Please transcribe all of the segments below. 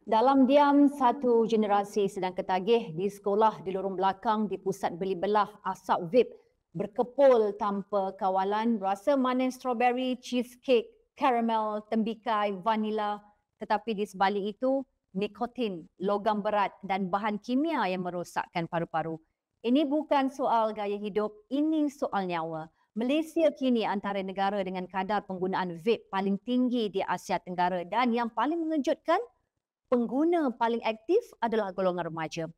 Dalam diam, satu generasi sedang ketagih di sekolah, di lorong belakang, di pusat beli belah, asap vape berkepul tanpa kawalan, rasa manis strawberry, cheesecake, caramel, tembikai, vanila. Tetapi di sebalik itu, nikotin, logam berat dan bahan kimia yang merosakkan paru-paru. Ini bukan soal gaya hidup, ini soal nyawa. Malaysia kini antara negara dengan kadar penggunaan vape paling tinggi di Asia Tenggara dan yang paling mengejutkan, pengguna paling aktif adalah golongan remaja.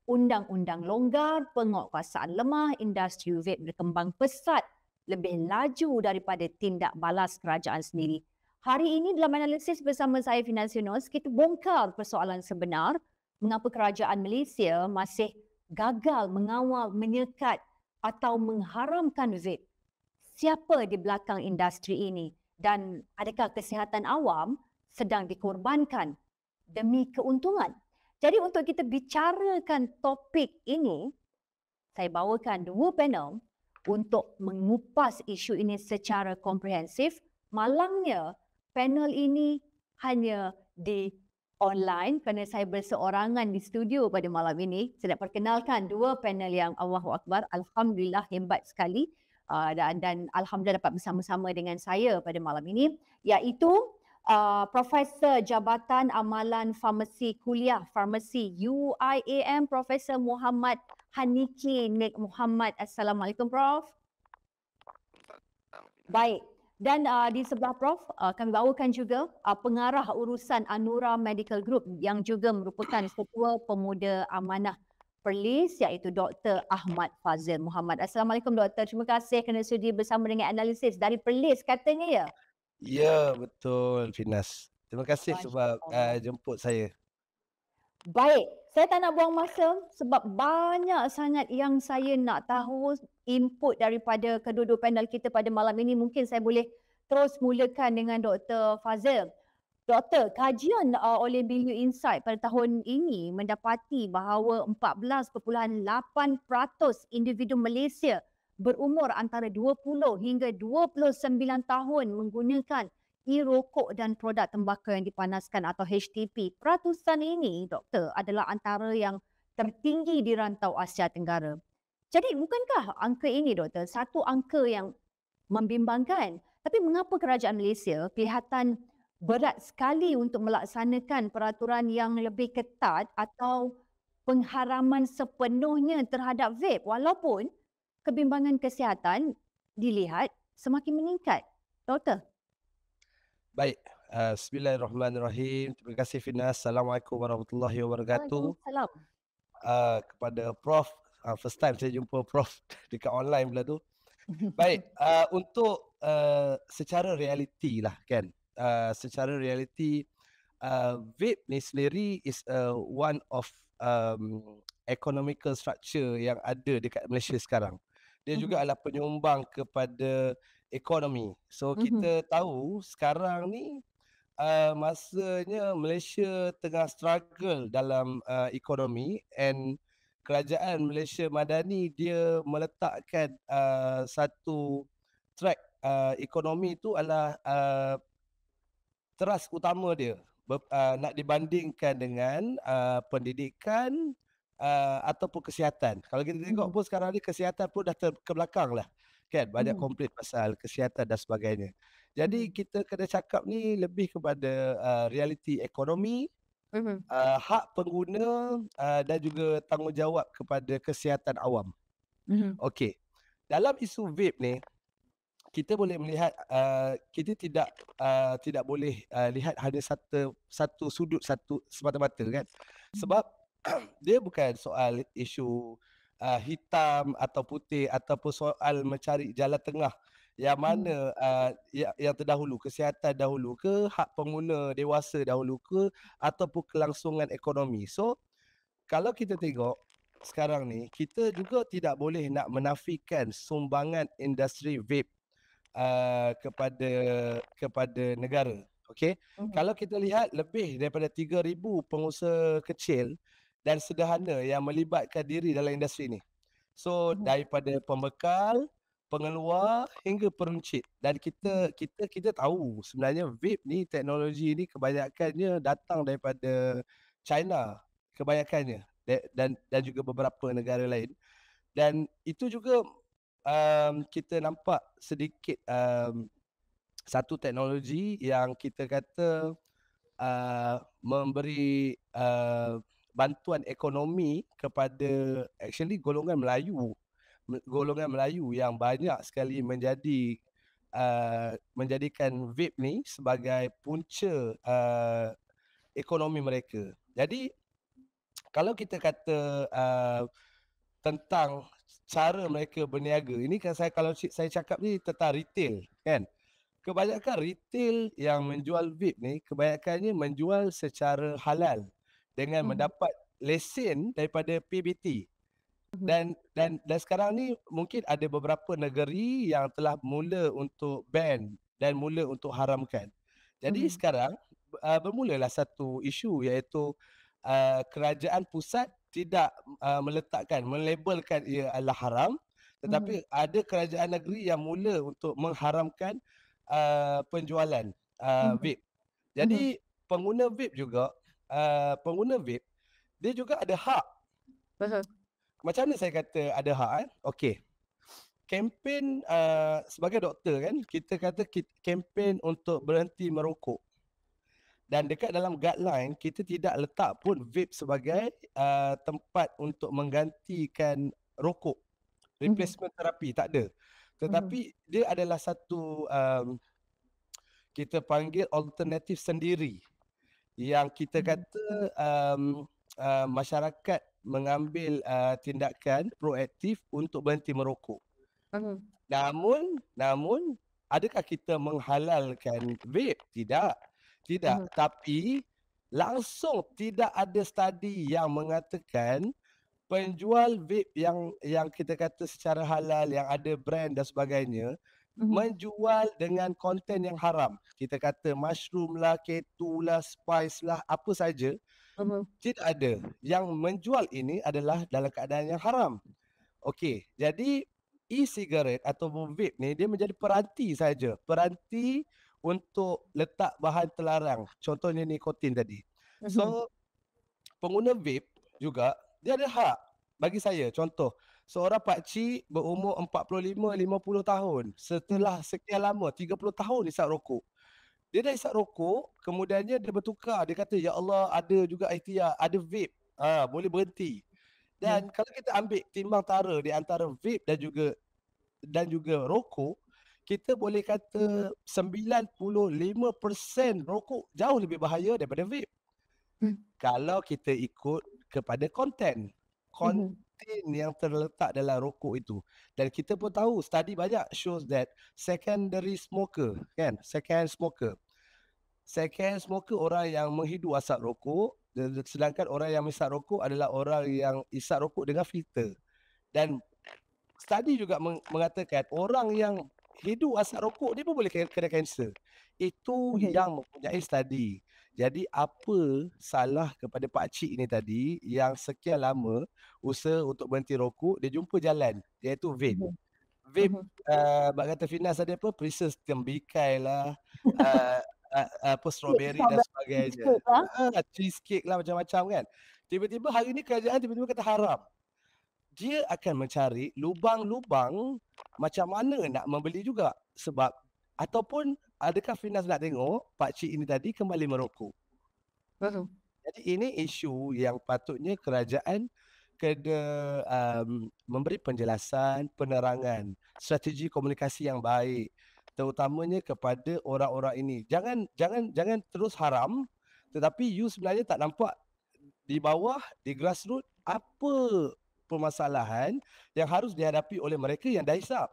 Undang-undang longgar, penguatkuasaan lemah, industri vape berkembang pesat lebih laju daripada tindak balas kerajaan sendiri. Hari ini dalam analisis bersama saya Finas Yunus, kita bongkar persoalan sebenar mengapa kerajaan Malaysia masih gagal mengawal, menyekat atau mengharamkan vape. Siapa di belakang industri ini dan adakah kesihatan awam sedang dikorbankan demi keuntungan. Jadi untuk kita bicarakan topik ini, saya bawakan dua panel untuk mengupas isu ini secara komprehensif. Malangnya panel ini hanya di online kerana saya berseorangan di studio pada malam ini. Saya nak perkenalkan dua panel yang Allahu Akbar, alhamdulillah hebat sekali dan alhamdulillah dapat bersama-sama dengan saya pada malam ini, iaitu Profesor Jabatan Amalan Farmasi Kuliah Farmasi UIAM, Profesor Muhammad Haniki Nik Muhammad. Assalamualaikum Prof. Baik. Dan di sebelah Prof, kami bawakan juga pengarah urusan Anura Medical Group yang juga merupakan Ketua Pemuda Amanah Perlis, iaitu Dr. Ahmad Fazil Muhammad. Assalamualaikum Doktor. Terima kasih kerana sudi bersama dengan analisis dari Perlis katanya ya. Ya, betul Finas. Terima kasih sebab jemput saya. Baik, saya tak nak buang masa sebab banyak sangat yang saya nak tahu input daripada kedua-dua panel kita pada malam ini. Mungkin saya boleh terus mulakan dengan Dr. Fazil. Doktor, kajian oleh Milieu Insight pada tahun ini mendapati bahawa 14.8% individu Malaysia berumur antara 20 hingga 29 tahun menggunakan e-rokok dan produk tembakau yang dipanaskan atau HTP. Peratusan ini, Doktor, adalah antara yang tertinggi di rantau Asia Tenggara. Jadi bukankah angka ini, Doktor, satu angka yang membimbangkan? Tapi mengapa kerajaan Malaysia kelihatan berat sekali untuk melaksanakan peraturan yang lebih ketat atau pengharaman sepenuhnya terhadap vape walaupun kebimbangan kesihatan dilihat semakin meningkat? Doktor. Baik, bismillahirrahmanirrahim. Terima kasih Finas. Assalamualaikum warahmatullahi wabarakatuh. Waalaikumsalam. Kepada Prof, first time saya jumpa Prof dekat online pula tu. Baik, untuk secara realiti lah kan. Secara realiti vape ni sendiri is one of economical structure yang ada dekat Malaysia sekarang. Dia juga adalah penyumbang kepada ekonomi. So kita tahu sekarang ni masanya Malaysia tengah struggle dalam ekonomi, and kerajaan Malaysia Madani dia meletakkan satu track ekonomi itu adalah teras utama dia nak dibandingkan dengan pendidikan ataupun kesihatan. Kalau kita tengok pun sekarang ni kesihatan pun dah ke belakang lah kan, banyak komplain pasal kesihatan dan sebagainya. Jadi kita kena cakap ni lebih kepada realiti ekonomi, hak pengguna dan juga tanggungjawab kepada kesihatan awam. Okey. Dalam isu vape ni kita boleh melihat kita tidak boleh lihat hanya satu sudut semata-mata kan. Sebab dia bukan soal isu hitam atau putih ataupun soal mencari jalan tengah yang mana yang terdahulu, kesihatan dahulu ke, hak pengguna dewasa dahulu ke, ataupun kelangsungan ekonomi. So kalau kita tengok sekarang ni, kita juga tidak boleh nak menafikan sumbangan industri vape kepada negara. Okey. Kalau kita lihat lebih daripada 3,000 pengusaha kecil dan sederhana yang melibatkan diri dalam industri ni. So daripada pembekal, pengeluar hingga peruncit. Dan kita tahu sebenarnya vape ni, teknologi ni kebanyakannya datang daripada China, kebanyakannya, dan juga beberapa negara lain. Dan itu juga kita nampak sedikit satu teknologi yang kita kata memberi bantuan ekonomi kepada actually golongan Melayu yang banyak sekali menjadikan vape ni sebagai punca ekonomi mereka. Jadi kalau kita kata tentang cara mereka berniaga, ini kan kalau saya cakap ni tentang retail kan. Kebanyakan retail yang menjual vape ni kebanyakannya menjual secara halal dengan mendapat lesen daripada PBT. Dan sekarang ni mungkin ada beberapa negeri yang telah mula untuk ban dan mula untuk haramkan. Jadi sekarang bermulalah satu isu, iaitu kerajaan pusat tidak melabelkan ia adalah haram, tetapi ada kerajaan negeri yang mula untuk mengharamkan penjualan vape. Jadi pengguna vape juga dia juga ada hak. Macam mana saya kata ada hak Okey. Kempen sebagai doktor kan, kita kata kempen untuk berhenti merokok. Dan dekat dalam guideline kita tidak letak pun vape sebagai tempat untuk menggantikan rokok. Replacement terapi tak ada. Tetapi dia adalah satu kita panggil alternatif sendiri yang kita kata masyarakat mengambil tindakan proaktif untuk berhenti merokok. Namun adakah kita menghalalkan vape? Tidak. Tapi langsung tidak ada studi yang mengatakan penjual vape yang kita kata secara halal, yang ada brand dan sebagainya, menjual dengan konten yang haram. Kita kata mushroom lah, ketu lah, spice lah, apa saja. Tidak ada. Yang menjual ini adalah dalam keadaan yang haram. Okey, jadi e-cigarette atau vape ni dia menjadi peranti saja. Peranti untuk letak bahan terlarang. Contohnya nikotin tadi. So, pengguna vape juga dia ada hak. Bagi saya, contoh, seorang pakcik berumur 45-50 tahun, setelah sekian lama, 30 tahun isap rokok. Dia dah isap rokok, kemudiannya dia bertukar. Dia kata, ya Allah, ada juga ikhtiar, ada vape. Boleh berhenti. Dan kalau kita ambil timbang tara di antara vape dan juga rokok, kita boleh kata 95% rokok jauh lebih bahaya daripada vape. Kalau kita ikut kepada konten yang terletak dalam rokok itu. Dan kita pun tahu, study banyak shows that second smoker orang yang menghidu asap rokok, sedangkan orang yang isap rokok adalah orang yang isap rokok dengan filter. Dan study juga mengatakan orang yang hidu asap rokok dia pun boleh kena kanser. Itu yang mempunyai study. Jadi apa salah kepada pakcik ni tadi yang sekian lama usaha untuk berhenti rokok, dia jumpa jalan, iaitu vape. Vape, Mbak kata Finas tadi apa, Princess tembikai lah, strawberry dan sebagainya. Cheesecake lah, macam-macam kan. Tiba-tiba hari ni kerajaan tiba-tiba kata haram. Dia akan mencari lubang-lubang macam mana nak membeli juga. Sebab ataupun adakah Finas nak tengok pakcik ini tadi kembali merokok. Jadi ini isu yang patutnya kerajaan kena memberi penjelasan, penerangan, strategi komunikasi yang baik, terutamanya kepada orang-orang ini. Jangan terus haram, tetapi you sebenarnya tak nampak di bawah, di grassroots, apa permasalahan yang harus dihadapi oleh mereka yang dah hisap.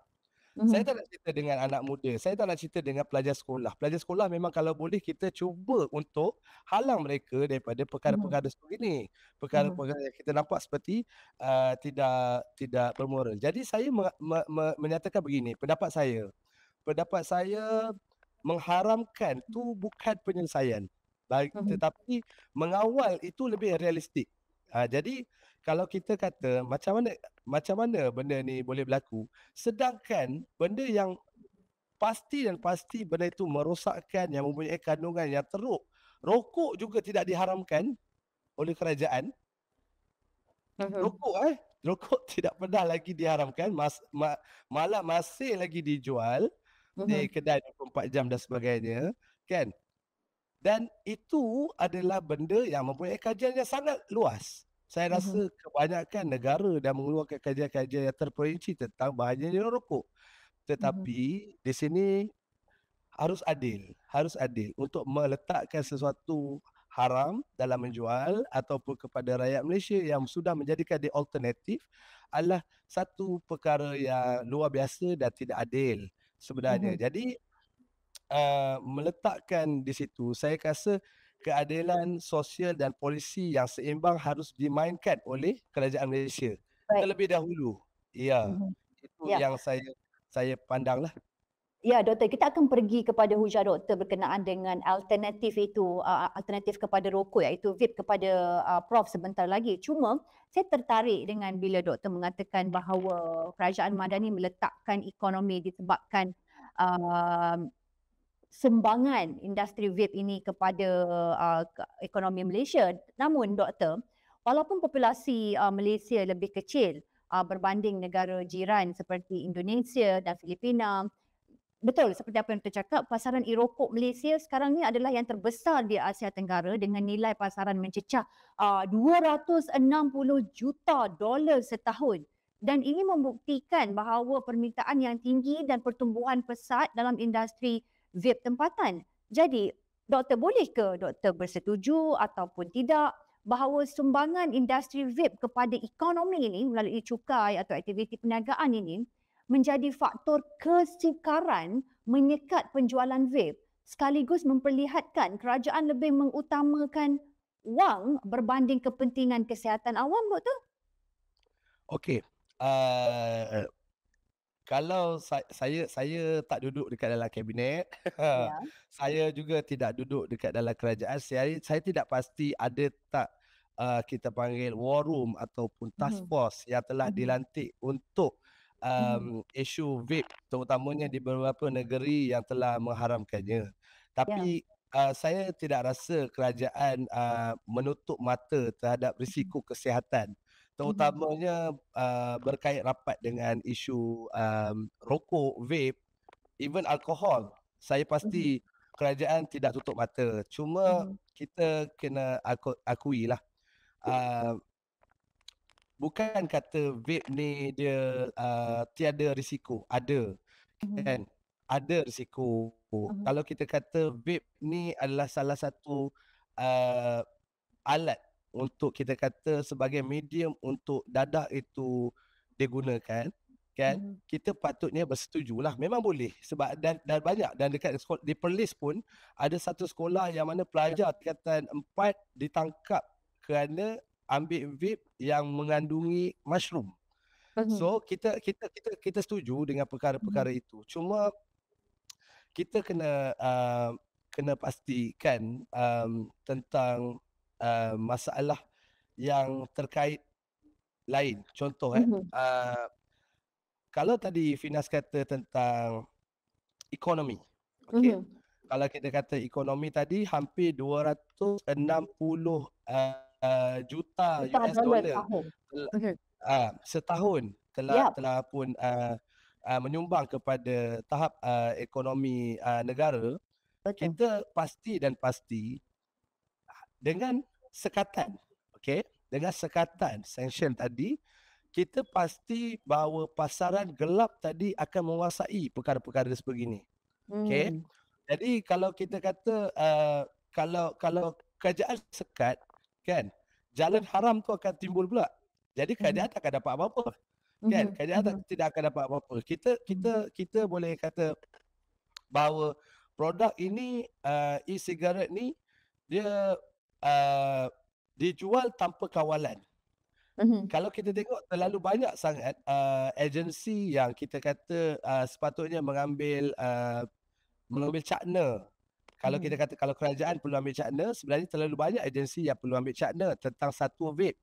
Saya tak nak cerita dengan anak muda, saya tak nak cerita dengan pelajar sekolah. Pelajar sekolah memang kalau boleh kita cuba untuk halang mereka daripada perkara-perkara seperti ini. Perkara-perkara yang kita nampak seperti tidak bermoral. Jadi saya menyatakan begini, pendapat saya mengharamkan tu bukan penyelesaian. Tetapi mengawal itu lebih realistik. Jadi kalau kita kata macam mana benda ni boleh berlaku, sedangkan benda yang pasti dan pasti benda itu merosakkan, yang mempunyai kandungan yang teruk. Rokok juga tidak diharamkan oleh kerajaan. Rokok tidak pernah lagi diharamkan, malah masih lagi dijual di kedai 24 jam dan sebagainya, kan? Dan itu adalah benda yang mempunyai kajian yang sangat luas. Saya rasa kebanyakan negara dah mengeluarkan kajian-kajian yang terperinci tentang bahayanya rokok. Tetapi di sini harus adil untuk meletakkan sesuatu haram dalam menjual ataupun kepada rakyat Malaysia yang sudah menjadikan dia alternatif adalah satu perkara yang luar biasa dan tidak adil sebenarnya. Jadi meletakkan di situ, saya rasa keadilan sosial dan polisi yang seimbang harus dimainkan oleh kerajaan Malaysia terlebih dahulu. Ya, itu yang saya pandanglah. Ya, doktor, kita akan pergi kepada hujah doktor berkenaan dengan alternatif itu, alternatif kepada rokok, iaitu vape kepada Prof sebentar lagi. Cuma saya tertarik dengan bila doktor mengatakan bahawa kerajaan Madani meletakkan ekonomi disebabkan sumbangan industri vape ini kepada ekonomi Malaysia. Namun doktor, walaupun populasi Malaysia lebih kecil berbanding negara jiran seperti Indonesia dan Filipina, betul seperti apa yang kita cakap, pasaran e-rokok Malaysia sekarang ni adalah yang terbesar di Asia Tenggara dengan nilai pasaran mencecah $260 juta setahun. Dan ini membuktikan bahawa permintaan yang tinggi dan pertumbuhan pesat dalam industri vape tempatan. Jadi, doktor, boleh ke doktor bersetuju ataupun tidak bahawa sumbangan industri vape kepada ekonomi ini melalui cukai atau aktiviti perniagaan ini menjadi faktor kesukaran menyekat penjualan vape sekaligus memperlihatkan kerajaan lebih mengutamakan wang berbanding kepentingan kesihatan awam, doktor? Okey. Kalau saya tak duduk dekat dalam kabinet, saya juga tidak duduk dekat dalam kerajaan. Saya tidak pasti ada tak kita panggil war room ataupun task force yang telah dilantik untuk isu vape, terutamanya di beberapa negeri yang telah mengharamkannya. Tapi saya tidak rasa kerajaan menutup mata terhadap risiko kesihatan, terutamanya berkait rapat dengan isu rokok, vape, even alkohol. Saya pasti kerajaan tidak tutup mata. Cuma kita kena akuilah, bukan kata vape ni dia tiada risiko, ada, kan? Ada risiko. Kalau kita kata vape ni adalah salah satu alat untuk kita kata sebagai medium untuk dadah itu digunakan, kan? Kita patutnya bersetujulah. Memang boleh sebab dan banyak, dan dekat sekolah, di Perlis pun ada satu sekolah yang mana pelajar tingkatan 4 ditangkap kerana ambil vape yang mengandungi mushroom. So kita setuju dengan perkara-perkara itu. Cuma kita kena pastikan tentang masalah yang terkait lain. Contoh kalau tadi Finas kata tentang ekonomi, okey. Kalau kita kata ekonomi tadi hampir 260 juta US dollar setahun telah pun menyumbang kepada tahap ekonomi negara. Kita pasti dengan sekatan, okey, dengan sekatan sanction tadi, kita pasti bahawa pasaran gelap tadi akan menguasai perkara-perkara sebegini. Okey. Jadi kalau kita kata kalau kerajaan sekat, kan, jalan haram tu akan timbul pula. Jadi kerajaan tak akan dapat apa-apa. Kan? Kerajaan tidak akan dapat apa-apa. Kita boleh kata bahawa produk ini e-cigarette ni dia dijual tanpa kawalan. Kalau kita tengok terlalu banyak sangat agensi yang kita kata sepatutnya mengambil cakna. Kalau kita kata kalau kerajaan perlu ambil cakna, sebenarnya terlalu banyak agensi yang perlu ambil cakna tentang satu vape.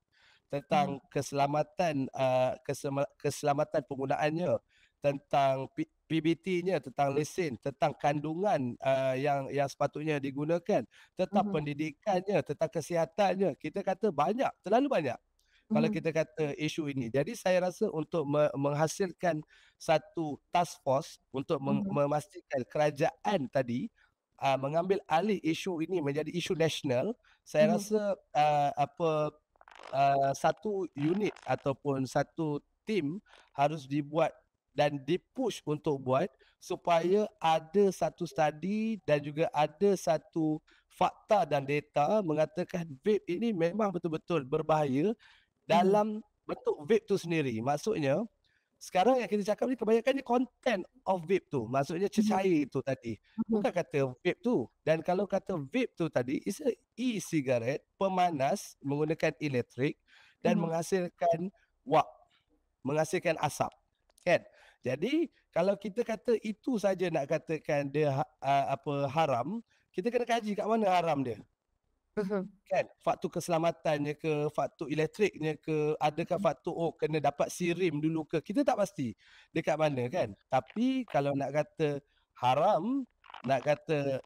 tentang keselamatan keselamatan penggunaannya, tentang PBT-nya, tentang lesen, tentang kandungan yang sepatutnya digunakan, tentang pendidikannya, tentang kesihatannya. Kita kata banyak, terlalu banyak kalau kita kata isu ini. Jadi saya rasa untuk menghasilkan satu task force untuk memastikan kerajaan tadi mengambil alih isu ini menjadi isu nasional, saya rasa satu unit ataupun satu tim harus dibuat dan dipush untuk buat supaya ada satu study dan juga ada satu fakta dan data mengatakan vape ini memang betul-betul berbahaya dalam bentuk vape tu sendiri. Maksudnya sekarang yang kita cakap ni kebanyakannya content of vape tu. Maksudnya cecair tu tadi. Bukan kata vape tu. Dan kalau kata vape tu tadi, is a e-cigarette pemanas menggunakan elektrik dan menghasilkan wap, menghasilkan asap. Kan? Jadi kalau kita kata itu saja nak katakan dia haram, kita kena kaji kat mana haram dia. Kan, faktor keselamatannya ke, faktor elektriknya ke, adakah faktor kena dapat sirim dulu ke, kita tak pasti dekat mana kan. Tapi kalau nak kata haram, nak kata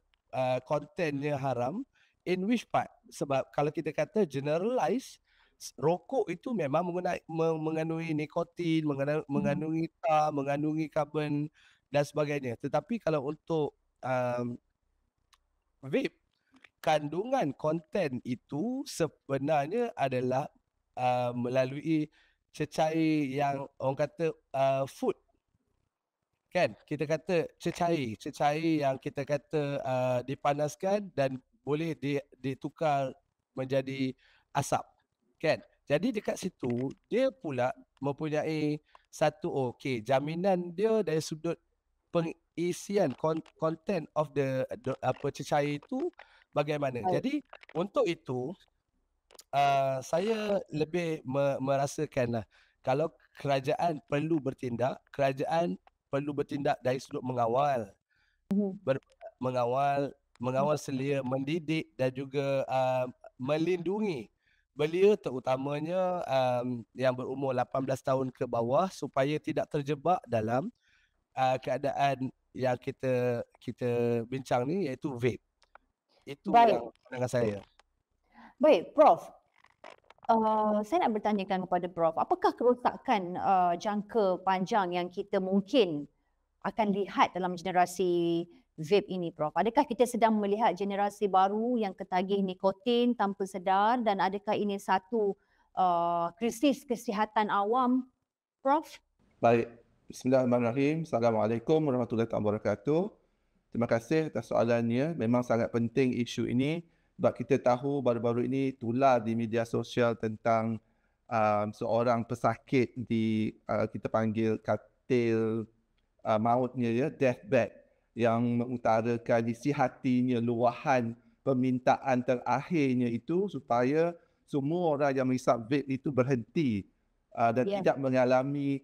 kontennya haram, in which part? Sebab kalau kita kata generalize, rokok itu memang mengandungi nikotin, mengandungi tar, mengandungi karbon dan sebagainya. Tetapi kalau untuk vape, kandungan konten itu sebenarnya adalah melalui cecair yang orang kata food. Kan? Kita kata cecair yang kita kata dipanaskan dan boleh ditukar menjadi asap. Kan? Jadi dekat situ dia pula mempunyai satu jaminan dia dari sudut pengisian content of the cecair itu bagaimana. Jadi untuk itu saya lebih merasakanlah kalau kerajaan perlu bertindak, kerajaan perlu bertindak dari sudut mengawal, mengawal selia mendidik dan juga melindungi belia terutamanya yang berumur 18 tahun ke bawah supaya tidak terjebak dalam keadaan yang kita bincang ni iaitu vape. Itu yang pandangan saya. Baik, Prof. Saya nak bertanyakan kepada Prof, apakah kerosakan jangka panjang yang kita mungkin akan lihat dalam generasi vape ini, Prof? Adakah kita sedang melihat generasi baru yang ketagih nikotin tanpa sedar dan adakah ini satu krisis kesihatan awam, Prof? Baik, bismillahirrahmanirrahim. Assalamualaikum warahmatullahi wabarakatuh. Terima kasih atas soalannya. Memang sangat penting isu ini sebab kita tahu baru-baru ini tular di media sosial tentang seorang pesakit kita panggil katil mautnya, ya, deathbed, yang mengutarakan isi hatinya, luahan permintaan terakhirnya itu supaya semua orang yang menghisap vape itu berhenti dan tidak mengalami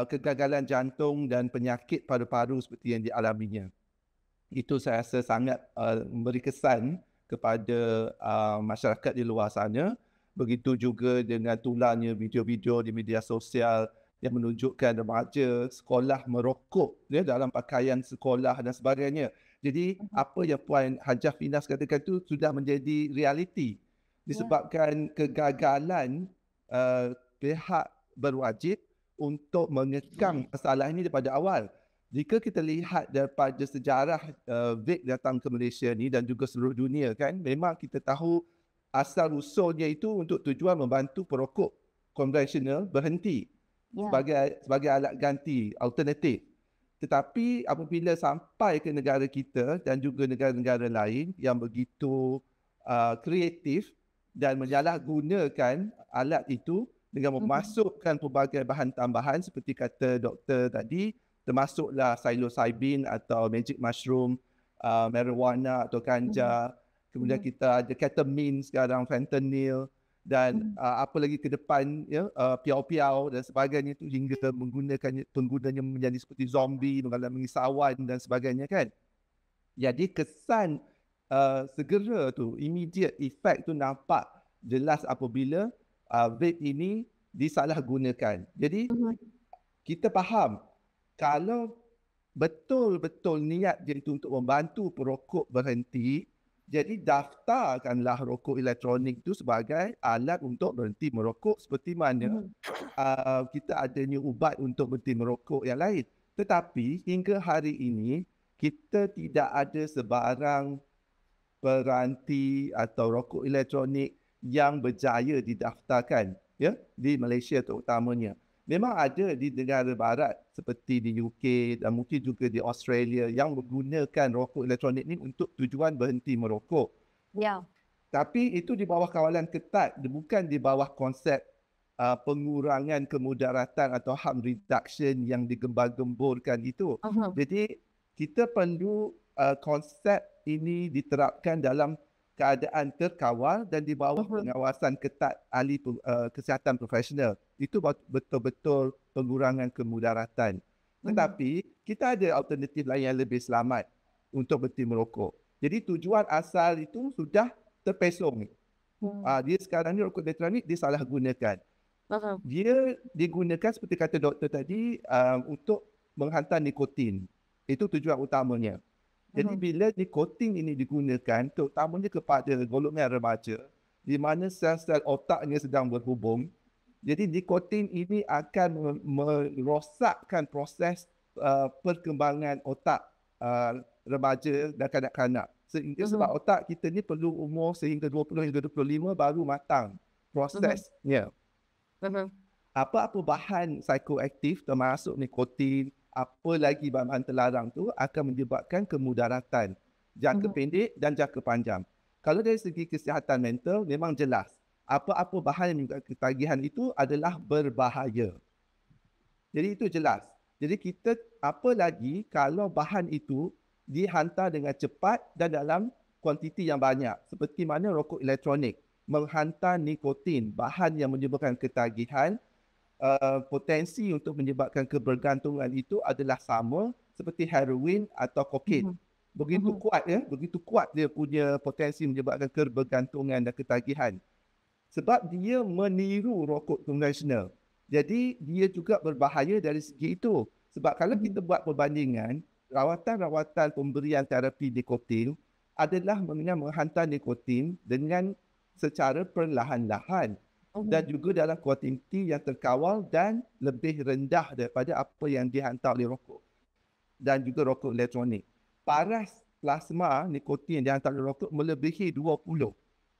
kegagalan jantung dan penyakit paru-paru seperti yang dialaminya. Itu saya rasa sangat memberi kesan kepada masyarakat di luar sana. Begitu juga dengan tularnya video-video di media sosial yang menunjukkan remaja sekolah merokok dalam pakaian sekolah dan sebagainya. Jadi apa yang Puan Hajah Finas katakan itu sudah menjadi realiti disebabkan kegagalan pihak berwajib untuk mengekang masalah ini daripada awal. Jika kita lihat daripada sejarah vape datang ke Malaysia ni dan juga seluruh dunia kan, memang kita tahu asal usulnya itu untuk tujuan membantu perokok konvensional berhenti sebagai alat ganti alternatif. Tetapi apabila sampai ke negara kita dan juga negara-negara lain yang begitu kreatif dan menyalahgunakan alat itu dengan memasukkan pelbagai bahan tambahan seperti kata doktor tadi, termasuklah psilocybin atau magic mushroom, marijuana atau ganja, kemudian kita ada ketamine sekarang, fentanyl dan apa lagi ke depan piau-piau dan sebagainya itu hingga menggunakan penggunanya menjadi seperti zombie, mengalami sawan dan sebagainya kan. Jadi kesan segera tu, immediate effect tu nampak jelas apabila vape ini disalahgunakan. Jadi kita faham kalau betul-betul niat dia itu untuk membantu perokok berhenti, jadi daftarkanlah rokok elektronik itu sebagai alat untuk berhenti merokok seperti mana kita adanya ubat untuk berhenti merokok yang lain. Tetapi hingga hari ini kita tidak ada sebarang peranti atau rokok elektronik yang berjaya didaftarkan di Malaysia terutamanya. Memang ada di negara barat seperti di UK dan mungkin juga di Australia yang menggunakan rokok elektronik ini untuk tujuan berhenti merokok. Ya. Tapi itu di bawah kawalan ketat, bukan di bawah konsep pengurangan kemudaratan atau harm reduction yang digembar-gemburkan itu. Jadi kita perlu konsep ini diterapkan dalam keadaan terkawal dan di bawah pengawasan ketat ahli kesihatan profesional. Itu betul-betul pengurangan kemudaratan. Tetapi kita ada alternatif lain yang lebih selamat untuk berhenti merokok. Jadi tujuan asal itu sudah terpesong. Dia sekarang ni rokok elektronik disalahgunakan. Dia digunakan seperti kata doktor tadi untuk menghantar nikotin. Itu tujuan utamanya. Jadi bila nikotin ini digunakan terutamanya kepada golongan remaja di mana sel-sel otaknya sedang berhubung, jadi nikotin ini akan merosakkan proses perkembangan otak remaja dan kanak-kanak. Sehingga sebab otak kita ni perlu umur sehingga 20 hingga 25 baru matang prosesnya. Apa-apa bahan psikoaktif termasuk nikotin, apa lagi bahan terlarang tu akan menyebabkan kemudaratan jangka pendek dan jangka panjang. Kalau dari segi kesihatan mental memang jelas apa-apa bahan yang menyebabkan ketagihan itu adalah berbahaya. Jadi itu jelas. Jadi kita apa lagi kalau bahan itu dihantar dengan cepat dan dalam kuantiti yang banyak seperti mana rokok elektronik menghantar nikotin, bahan yang menyebabkan ketagihan. Potensi untuk menyebabkan kebergantungan itu adalah sama seperti heroin atau kokain. Begitu kuat dia punya potensi menyebabkan kebergantungan dan ketagihan. Sebab dia meniru rokok konvensional. Jadi dia juga berbahaya dari segi itu. Sebab kalau kita buat perbandingan, rawatan-rawatan pemberian terapi nikotin adalah menghantar nikotin dengan secara perlahan-lahan. Dan juga dalam kuantiti yang terkawal dan lebih rendah daripada apa yang dihantar oleh rokok dan juga rokok elektronik. Paras plasma nikotin yang dihantar oleh rokok melebihi 20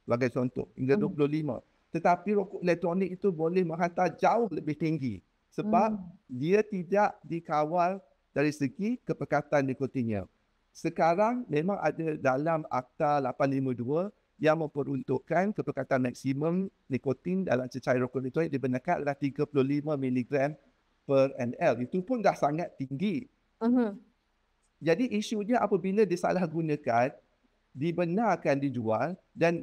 sebagai contoh hingga 25. Tetapi rokok elektronik itu boleh menghantar jauh lebih tinggi sebab dia tidak dikawal dari segi kepekatan nikotinnya. Sekarang memang ada dalam Akta 852 yang memperuntukkan kepekatan maksimum nikotin dalam cecair rokok elektronik dibenarkan adalah 35 mg per ml. Itu pun dah sangat tinggi. Jadi isunya apabila disalahgunakan, dibenarkan dijual dan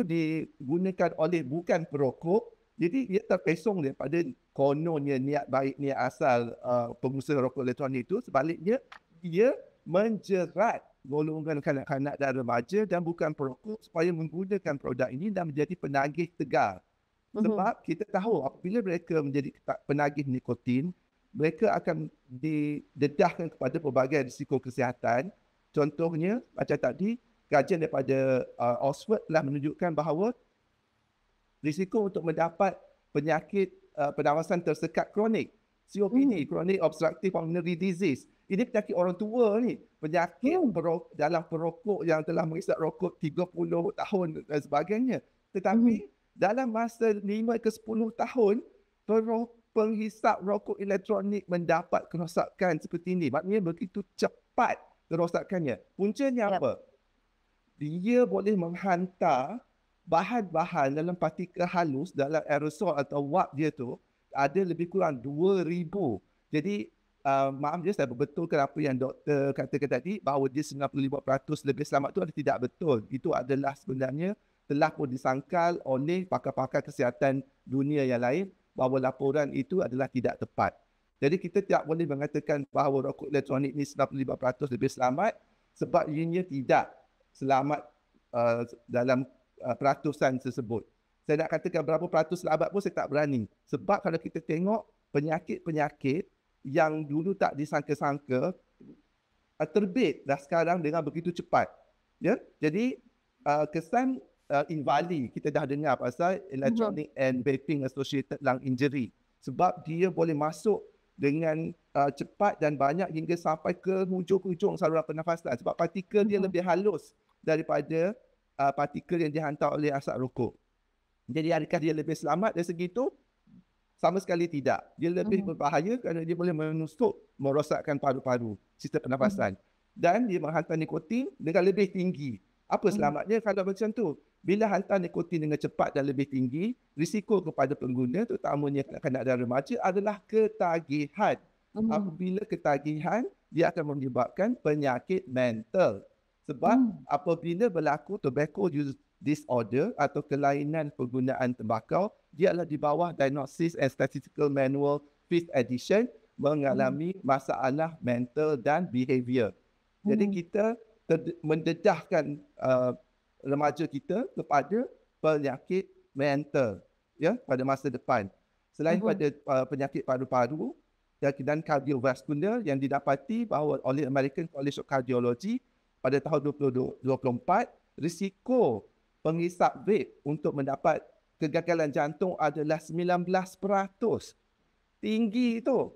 digunakan oleh bukan perokok, jadi dia terpesong daripada kononnya niat baik, niat asal pengusaha rokok elektronik itu. Sebaliknya dia menjerat golongan kanak-kanak dan remaja dan bukan perokok supaya menggunakan produk ini dan menjadi penagih tegar. Sebab kita tahu apabila mereka menjadi penagih nikotin, mereka akan didedahkan kepada pelbagai risiko kesihatan. Contohnya macam tadi, kajian daripada Oxford telah menunjukkan bahawa risiko untuk mendapat penyakit pernafasan tersekat kronik, COPD, Chronic Obstructive Pulmonary Disease. Ini penyakit orang tua ni. Penyakit dalam perokok yang telah mengisap rokok 30 tahun dan sebagainya. Tetapi dalam masa 5 ke 10 tahun, penghisap rokok elektronik mendapat kerosakan seperti ini. Maknanya begitu cepat kerosakannya. Puncanya apa? Dia boleh menghantar bahan-bahan dalam partikel halus dalam aerosol atau wap dia tu ada lebih kurang 2,000. Jadi maaf je saya berbetulkan apa yang doktor katakan tadi bahawa dia 95% lebih selamat tu adalah tidak betul. Itu adalah sebenarnya telah pun disangkal oleh pakar-pakar kesihatan dunia yang lain bahawa laporan itu adalah tidak tepat. Jadi kita tidak boleh mengatakan bahawa rokok elektronik ni 95% lebih selamat sebab ianya tidak selamat dalam peratusan tersebut. Saya nak katakan berapa peratus selamat pun saya tak berani. Sebab kalau kita tengok penyakit-penyakit yang dulu tak disangka-sangka terbit dah sekarang dengan begitu cepat. Ya, jadi kesan invalid kita dah dengar pasal electronic and vaping associated lung injury. Sebab dia boleh masuk dengan cepat dan banyak hingga sampai ke hujung-hujung saluran pernafasan. Sebab partikel dia lebih halus daripada partikel yang dihantar oleh asap rokok. Jadi adakah dia lebih selamat dari segi itu? Sama sekali tidak. Dia lebih berbahaya kerana dia boleh menusuk, merosakkan paru-paru, sistem pernafasan. Dan dia menghantar nikotin dengan lebih tinggi. Apa selamatnya kalau macam tu? Bila hantar nikotin dengan cepat dan lebih tinggi, risiko kepada pengguna, terutamanya kanak-kanak dan remaja adalah ketagihan. Apabila ketagihan, dia akan menyebabkan penyakit mental. Sebab apabila berlaku tobacco use disorder atau kelainan penggunaan tembakau, dia adalah di bawah Diagnosis and Statistical Manual 5th edition, mengalami masalah mental dan behavior. Jadi kita mendedahkan remaja kita kepada penyakit mental, ya, pada masa depan. Selain pada penyakit paru-paru dan kardiovaskular yang didapati bahawa oleh American College of Cardiology pada tahun 2024, risiko penghisap vape untuk mendapat kegagalan jantung adalah 19%. Tinggi itu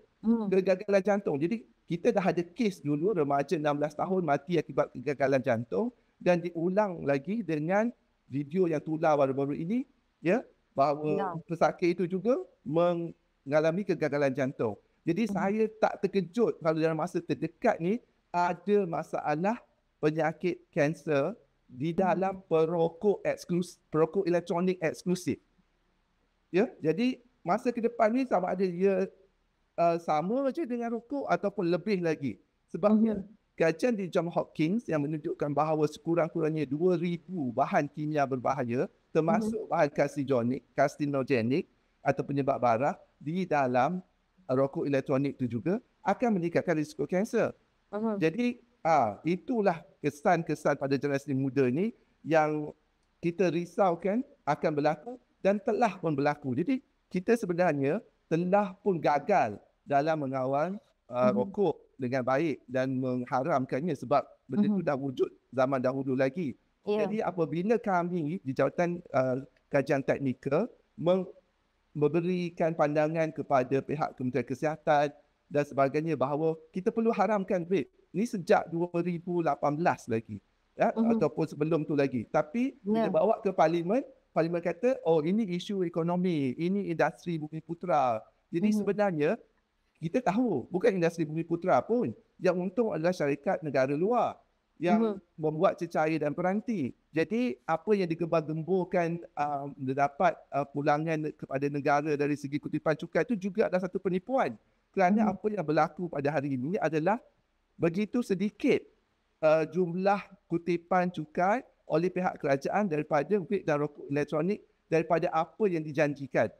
kegagalan jantung. Jadi kita dah ada kes dulu remaja 16 tahun mati akibat kegagalan jantung, dan diulang lagi dengan video yang tular baru-baru ini, ya, bahawa pesakit itu juga mengalami kegagalan jantung. Jadi saya tak terkejut kalau dalam masa terdekat ni ada masalah penyakit kanser di dalam perokok elektronik eksklusif. Ya, jadi masa ke depan ni sama ada dia sama je dengan rokok ataupun lebih lagi. Sebabnya kajian di Johns Hopkins yang menunjukkan bahawa sekurang-kurangnya 2,000 bahan kimia berbahaya termasuk bahan karsinogenik atau penyebab barah di dalam rokok elektronik itu juga akan meningkatkan risiko kanser. Jadi itulah kesan-kesan pada generasi muda ni yang kita risaukan akan berlaku dan telah pun berlaku. Jadi kita sebenarnya telah pun gagal dalam mengawal rokok dengan baik dan mengharamkannya sebab benda itu dah wujud zaman dahulu lagi. Jadi apabila kami di Jawatan Kajian Teknikal memberikan pandangan kepada pihak Kementerian Kesihatan dan sebagainya bahawa kita perlu haramkan vape. Ini sejak 2018 lagi, ya, ataupun sebelum tu lagi. Tapi bila bawa ke Parlimen, Parlimen kata, oh ini isu ekonomi, ini industri Bumiputera. Jadi sebenarnya kita tahu bukan industri Bumiputera pun, yang untung adalah syarikat negara luar yang membuat cecair dan peranti. Jadi apa yang digembar-gemburkan mendapat pulangan kepada negara dari segi kutipan cukai itu juga adalah satu penipuan. Kerana apa yang berlaku pada hari ini adalah begitu sedikit jumlah kutipan cukai oleh pihak kerajaan daripada vape dan rokok elektronik daripada apa yang dijanjikan.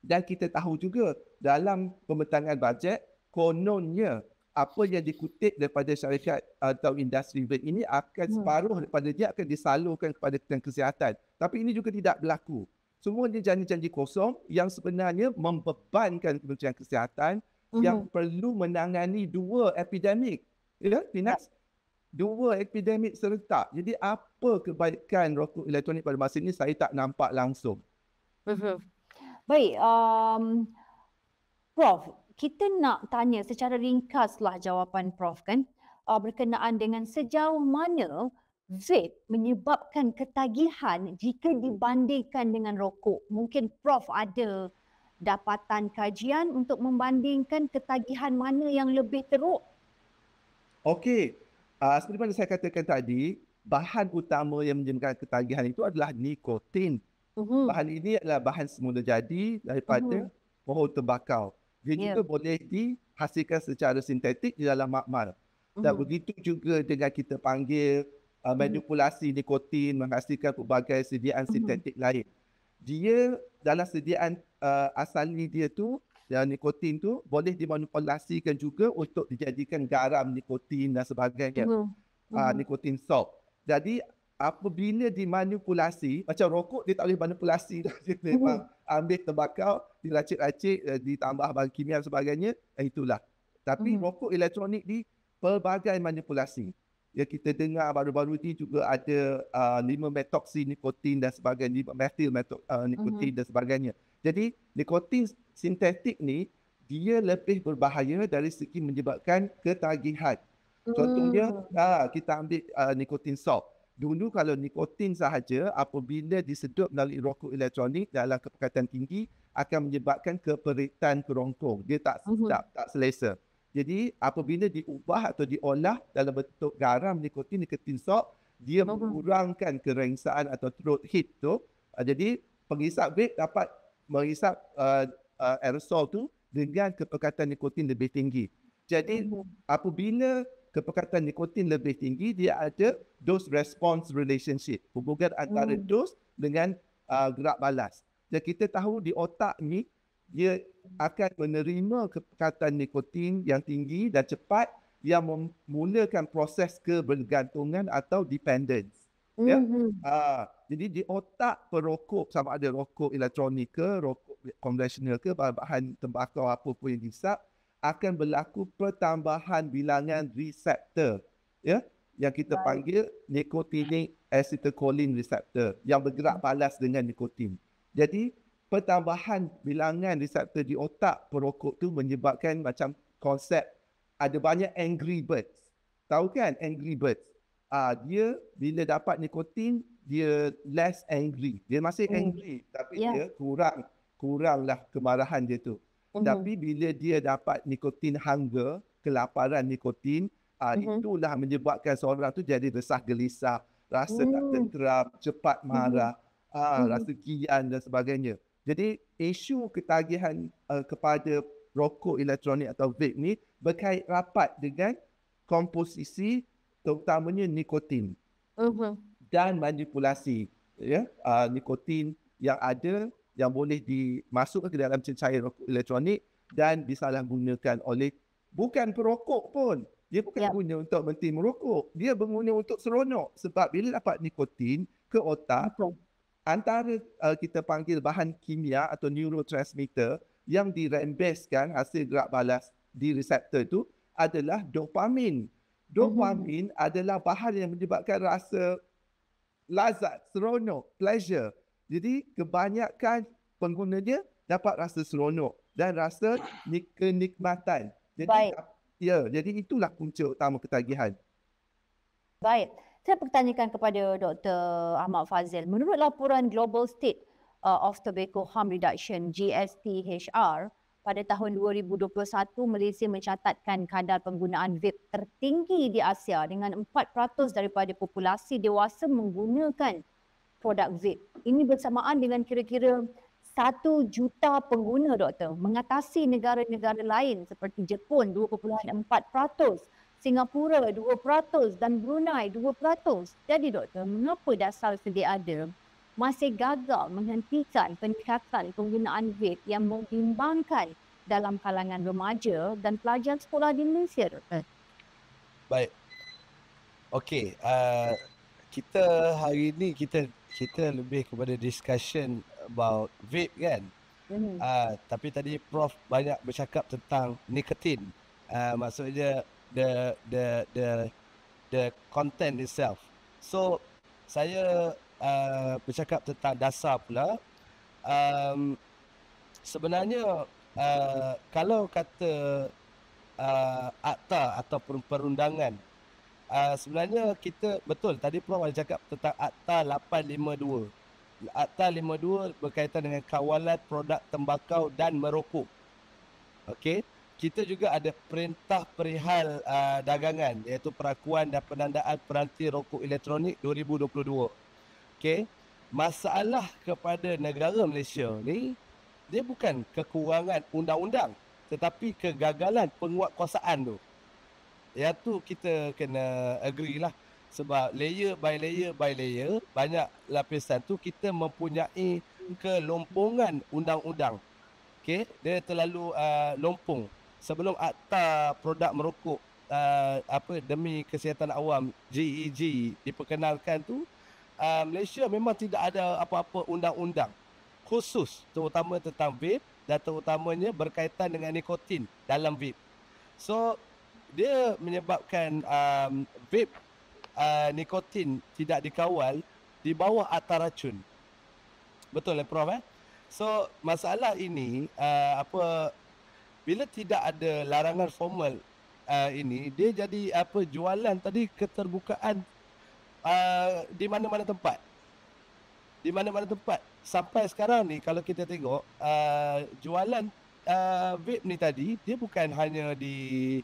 Dan kita tahu juga dalam pembentangan bajet, kononnya apa yang dikutip daripada syarikat atau industri vape ini akan separuh daripada dia akan disalurkan kepada Kementerian Kesihatan. Tapi ini juga tidak berlaku. Semua ini janji-janji kosong yang sebenarnya membebankan Kementerian Kesihatan yang perlu menangani dua epidemik. Ya, Finas? Dua epidemik serentak. Jadi apa kebaikan rokok elektronik pada masa ini saya tak nampak langsung. Baik, Prof, kita nak tanya secara ringkaslah jawapan Prof kan, berkenaan dengan sejauh mana vape menyebabkan ketagihan jika dibandingkan dengan rokok. Mungkin Prof ada dapatan kajian untuk membandingkan ketagihan mana yang lebih teruk? Okey, seperti mana saya katakan tadi, bahan utama yang menyebabkan ketagihan itu adalah nikotin. Bahan ini adalah bahan semula jadi daripada pohon tembakau. Dia juga boleh dihasilkan secara sintetik di dalam makmal. Dan begitu juga dengan kita panggil manipulasi nikotin menghasilkan pelbagai sediaan sintetik lain. Dia dalam sediaan asali dia tu, nikotin tu boleh dimanipulasikan juga untuk dijadikan garam nikotin dan sebagainya. Nikotin salt. Jadi apabila dimanipulasi, macam rokok dia tak boleh manipulasi dah. Dia memang ambil tembakau, diracik-racik, ditambah bahan kimia dan sebagainya, itulah. Tapi rokok elektronik ni pelbagai manipulasi. Ya, kita dengar baru-baru ni juga ada 5-methoxy nikotin dan sebagainya, 5-methyl nikotin dan sebagainya. Jadi nikotin sintetik ni dia lebih berbahaya dari segi menyebabkan ketagihan. Contohnya kita ambil nikotin salt. Dulu kalau nikotin sahaja apabila disedut melalui rokok elektronik dalam kepekatan tinggi akan menyebabkan keperitan kerongkong. Dia tak sedap, tak selesa. Jadi apabila diubah atau diolah dalam bentuk garam nikotin salt, dia mengurangkan kerengsaan atau throat heat tu. Jadi penghisap vape dapat menghisap aerosol tu dengan kepekatan nikotin lebih tinggi. Jadi apabila kepekatan nikotin lebih tinggi, dia ada dose response relationship, hubungan antara dos dengan gerak balas. Jadi kita tahu di otak ni dia akan menerima kepekatan nikotin yang tinggi dan cepat yang memulakan proses kebergantungan atau dependence. Ya? Jadi di otak perokok, sama ada rokok elektronik ke, rokok konvensional ke, bahan tembakau apa pun yang dihisap, akan berlaku pertambahan bilangan reseptor, ya, yang kita panggil nicotinic acetylcholine receptor yang bergerak balas dengan nikotin. Jadi pertambahan bilangan reseptor di otak perokok tu menyebabkan macam konsep ada banyak angry birds. Tahu kan angry birds? Dia bila dapat nikotin dia less angry. Dia masih angry tapi dia kuranglah kemarahan dia tu. Tapi bila dia dapat nikotin hunger, kelaparan nikotin, itulah menyebabkan seorang tu jadi resah gelisah, rasa tak tenteram, cepat marah, rasa kian dan sebagainya. Jadi isu ketagihan kepada rokok elektronik atau vape ni berkait rapat dengan komposisi terutamanya nikotin dan manipulasi, ya, nikotin yang ada yang boleh dimasukkan ke dalam cecair rokok elektronik dan disalahgunakan oleh bukan perokok pun. Dia bukan guna untuk berhenti merokok. Dia berguna untuk seronok. Sebab bila dapat nikotin ke otak, antara kita panggil bahan kimia atau neurotransmitter yang dirembeskan hasil gerak balas di reseptor itu adalah dopamin. Dopamin adalah bahan yang menyebabkan rasa lazat, seronok, pleasure. Jadi kebanyakan penggunanya dapat rasa seronok dan rasa kenikmatan. Jadi jadi itulah punca utama ketagihan. Baik. Saya pertanyakan kepada Dr. Ahmad Fazil. Menurut laporan Global State of Tobacco Harm Reduction GSTHR, pada tahun 2021 Malaysia mencatatkan kadar penggunaan vape tertinggi di Asia dengan 4% daripada populasi dewasa menggunakan produk vape. Ini bersamaan dengan kira-kira 1 juta pengguna, doktor, mengatasi negara-negara lain seperti Jepun 2.4%, Singapura 2% dan Brunei 2%. Jadi doktor, mengapa dasar sedia ada masih gagal menghentikan peningkatan penggunaan vape yang membimbangkan dalam kalangan remaja dan pelajar sekolah di Malaysia, doktor? Baik. Okey, kita hari ini kita lebih kepada discussion about vape kan. Tapi tadi Prof banyak bercakap tentang nikotin. Maksudnya the content itself. So saya bercakap tentang dasar pula. Sebenarnya kalau kata akta ataupun perundangan, sebenarnya kita betul tadi Prof ada cakap tentang Akta 852. Akta 52 berkaitan dengan kawalan produk tembakau dan merokok. Okey. Kita juga ada perintah perihal dagangan iaitu perakuan dan penandaan peranti rokok elektronik 2022. Okey. Masalah kepada negara Malaysia ni dia bukan kekurangan undang-undang tetapi kegagalan penguatkuasaan tu. Yang tu kita kena agree lah. Sebab layer by layer by layer, banyak lapisan tu kita mempunyai kelompongan undang-undang. Okey, dia terlalu lompong. Sebelum Akta Produk Merokok demi Kesihatan Awam GEG diperkenalkan tu, Malaysia memang tidak ada apa-apa undang-undang khusus terutama tentang vape dan terutamanya berkaitan dengan nikotin dalam vape. So dia menyebabkan vape nikotin tidak dikawal di bawah atar racun. Betul lah Prof So masalah ini bila tidak ada larangan formal ini, dia jadi jualan tadi keterbukaan di mana-mana tempat. Di mana-mana tempat. Sampai sekarang ni kalau kita tengok jualan vape ni tadi, dia bukan hanya di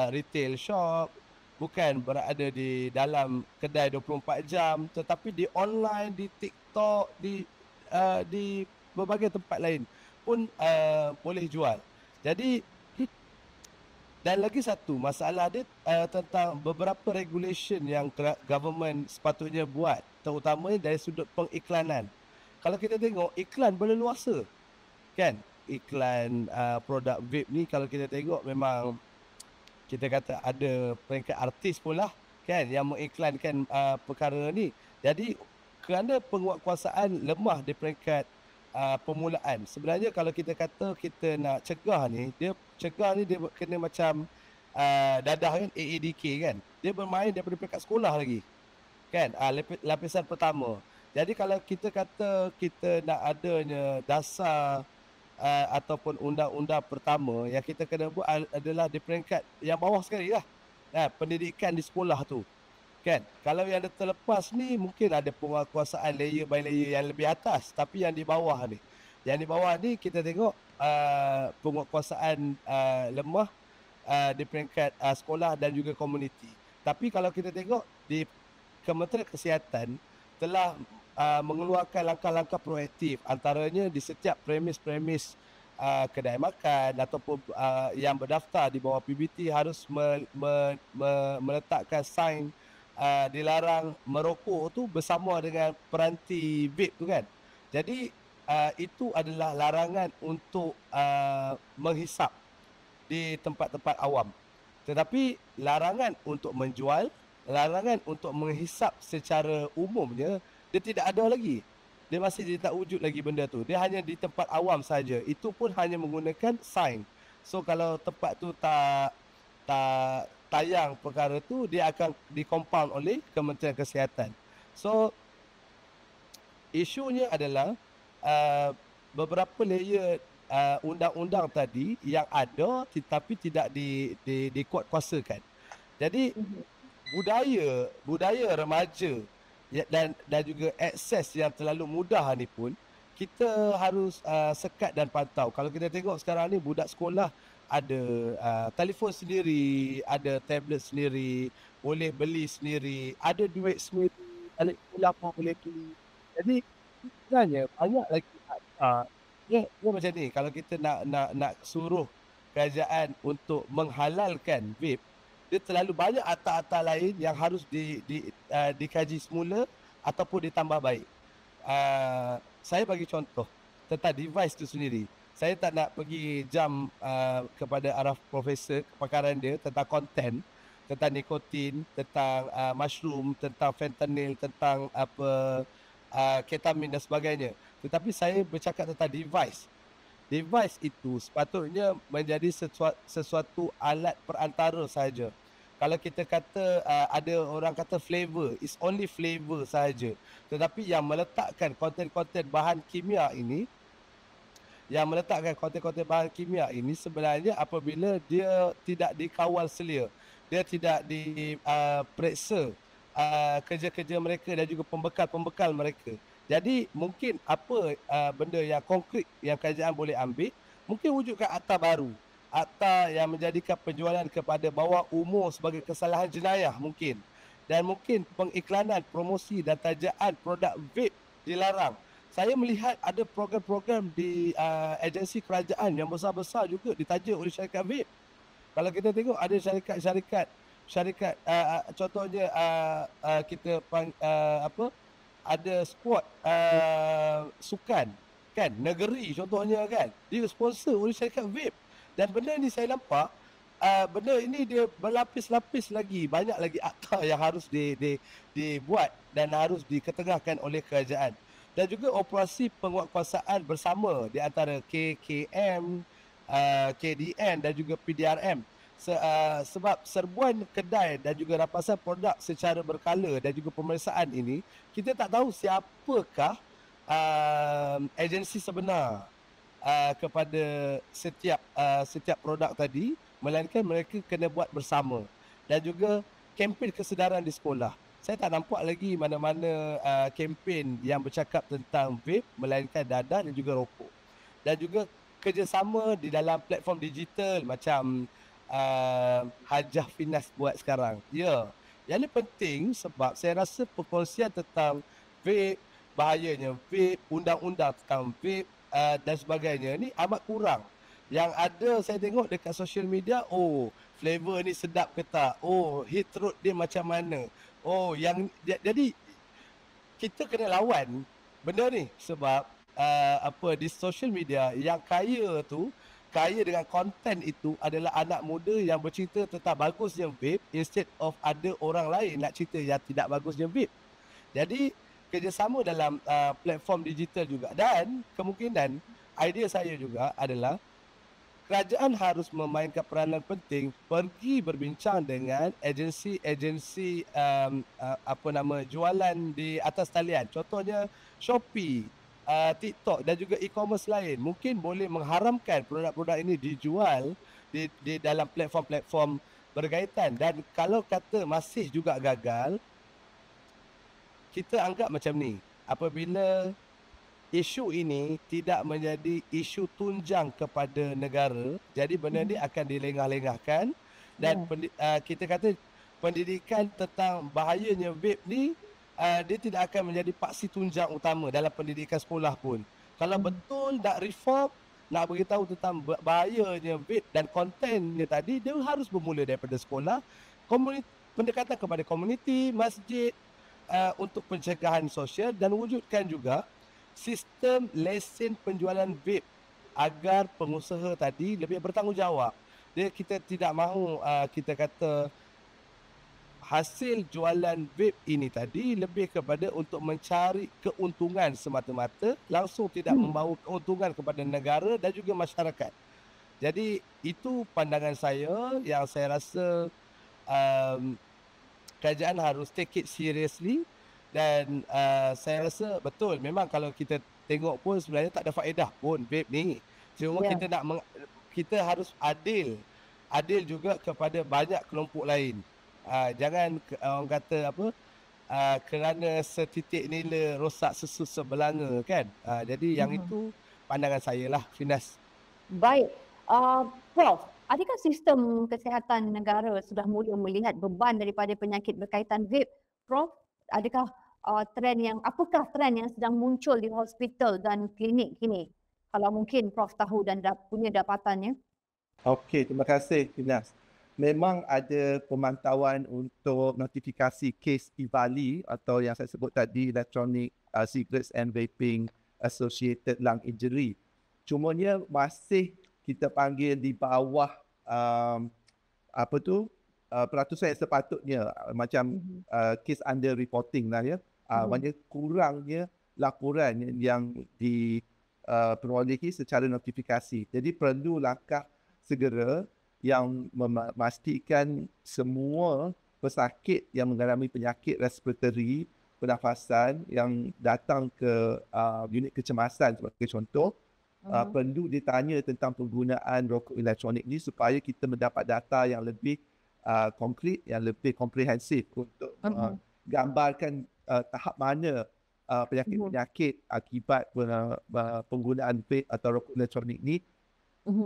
retail shop, bukan berada di dalam kedai 24 jam, tetapi di online, di TikTok, di berbagai tempat lain pun boleh jual. Jadi dan lagi satu masalah dia tentang beberapa regulation yang government sepatutnya buat, terutamanya dari sudut pengiklanan. Kalau kita tengok iklan berleluasa, kan? Iklan produk vape ni kalau kita tengok memang kita kata ada peringkat artis pula, kan, yang mengiklankan perkara ni. Jadi kerana penguatkuasaan lemah di peringkat permulaan. Sebenarnya kalau kita kata kita nak cegah ni, dia kena macam dadah kan, AADK kan. Dia bermain daripada peringkat sekolah lagi. Kan? Lapisan pertama. Jadi kalau kita kata kita nak adanya dasar ataupun undang-undang pertama, yang kita kena buat adalah di peringkat yang bawah sekali lah. Pendidikan di sekolah tu. Kan? Kalau yang terlepas ni mungkin ada penguatkuasaan layer by layer yang lebih atas, tapi yang di bawah ni, kita tengok penguatkuasaan lemah di peringkat sekolah dan juga komuniti. Tapi kalau kita tengok di Kementerian Kesihatan telah mengeluarkan langkah-langkah proaktif, antaranya di setiap premis-premis kedai makan ataupun yang berdaftar di bawah PBT harus meletakkan sign dilarang merokok tu bersama dengan peranti vape tu kan. Jadi itu adalah larangan untuk menghisap di tempat-tempat awam. Tetapi larangan untuk menjual, larangan untuk menghisap secara umumnya dia tidak ada lagi. Dia masih tak wujud lagi benda tu. Dia hanya di tempat awam saja. Itu pun hanya menggunakan sign. So kalau tempat tu tak tayang perkara tu, dia akan di-compound oleh Kementerian Kesihatan. So isunya adalah beberapa layer undang-undang tadi yang ada tetapi tidak dikuatkuasakan. Jadi budaya remaja dan juga akses yang terlalu mudah ni pun kita harus sekat dan pantau. Kalau kita tengok sekarang ni budak sekolah ada telefon sendiri, ada tablet sendiri, boleh beli sendiri, ada duit sendiri, balik sekolah pun boleh beli. Jadi sebenarnya banyak lagi dia macam ni. Kalau kita nak suruh kerajaan untuk menghalalkan vape, dia terlalu banyak atas-atas lain yang harus dikaji semula ataupun ditambah baik. Saya bagi contoh tentang device tu sendiri. Saya tak nak pergi jam kepada arah profesor kepakaran dia tentang konten, tentang nikotin, tentang mushroom, tentang fentanyl, tentang ketamin dan sebagainya. Tetapi saya bercakap tentang device. Device itu sepatutnya menjadi sesuatu alat perantara sahaja. Kalau kita kata ada orang kata flavor, it's only flavor sahaja. Tetapi yang meletakkan konten-konten bahan kimia ini, sebenarnya apabila dia tidak dikawal selia, dia tidak diperiksa kerja-kerja mereka dan juga pembekal-pembekal mereka. Jadi mungkin apa benda yang konkret yang kerajaan boleh ambil, mungkin wujudkan akta baru, akta yang menjadikan penjualan kepada bawah umur sebagai kesalahan jenayah mungkin, dan mungkin pengiklanan, promosi dan tajaan produk vape dilarang. Saya melihat ada program-program di agensi kerajaan yang besar-besar juga ditaja oleh syarikat vape. Kalau kita tengok ada syarikat contohnya kita ada squad sukan kan, negeri contohnya kan, dia sponsor oleh syarikat vape. Dan benda ni saya nampak benda ini dia berlapis-lapis lagi, banyak lagi akta yang harus dibuat dan harus diketengahkan oleh kerajaan. Dan juga operasi penguatkuasaan bersama di antara KKM, KDN dan juga PDRM. Sebab serbuan kedai dan juga rapasan produk secara berkala dan juga pemeriksaan ini, kita tak tahu siapakah agensi sebenar kepada setiap produk tadi, melainkan mereka kena buat bersama. Dan juga kempen kesedaran di sekolah. Saya tak nampak lagi mana-mana kempen yang bercakap tentang vape, melainkan dadah dan juga rokok. Dan juga kerjasama di dalam platform digital macam Hajah Finas buat sekarang. Ya, yang ini penting sebab saya rasa perkongsian tentang vape, bahayanya vape, undang-undang tentang vape dan sebagainya ni amat kurang. Yang ada saya tengok dekat social media, oh flavor ni sedap ke tak, oh heat throat dia macam mana, oh yang jadi kita kena lawan benda ni sebab di social media yang kaya dengan konten itu adalah anak muda yang bercerita tentang bagusnya vape instead of ada orang lain nak cerita yang tidak bagusnya vape. Jadi kerjasama dalam platform digital juga, dan kemungkinan idea saya juga adalah kerajaan harus memainkan peranan penting pergi berbincang dengan agensi-agensi jualan di atas talian. Contohnya Shopee, TikTok dan juga e-commerce lain. Mungkin boleh mengharamkan produk-produk ini dijual di dalam platform-platform berkaitan. Dan kalau kata masih juga gagal, kita anggap macam ni. Apabila isu ini tidak menjadi isu tunjang kepada negara, jadi benda ni akan dilengah-lengahkan dan kita kata pendidikan tentang bahayanya vape ni dia tidak akan menjadi paksi tunjang utama dalam pendidikan sekolah pun. Kalau betul nak reform, nak beritahu tentang bahayanya vape dan kontennya tadi, dia harus bermula daripada sekolah, pendekatan kepada komuniti, masjid, untuk pencegahan sosial, dan wujudkan juga sistem lesen penjualan vape agar pengusaha tadi lebih bertanggungjawab. Kita tidak mahu kita kata hasil jualan vape ini tadi lebih kepada untuk mencari keuntungan semata-mata, langsung tidak membawa keuntungan kepada negara dan juga masyarakat. Jadi itu pandangan saya yang saya rasa kerajaan harus take it seriously. Dan saya rasa betul, memang kalau kita tengok pun sebenarnya tak ada faedah pun vape ni. Cuma kita harus adil juga kepada banyak kelompok lain. Jangan orang kata kerana setitik nila rosak sesus sebelanga kan. Jadi yang itu pandangan saya lah, Finas. Baik, Prof, adakah sistem kesihatan negara sudah mula melihat beban daripada penyakit berkaitan vape? Prof, adakah apakah trend yang sedang muncul di hospital dan klinik kini? Kalau mungkin Prof tahu dan punya dapatannya. Okey, terima kasih Finas. Memang ada pemantauan untuk notifikasi kes EVALI atau yang saya sebut tadi, Electronic Cigarettes and Vaping Associated Lung Injury. Cumanya masih kita panggil di bawah peratusan yang sepatutnya, macam kes under reporting lah ya. Maknanya kurangnya laporan yang diperolehi secara notifikasi. Jadi perlu langkah segera yang memastikan semua pesakit yang mengalami penyakit respiratory, pernafasan yang datang ke unit kecemasan sebagai contoh, perlu ditanya tentang penggunaan rokok elektronik ni supaya kita mendapat data yang lebih konkret, yang lebih komprehensif untuk gambarkan tahap mana penyakit-penyakit akibat penggunaan vape atau rokok elektronik ni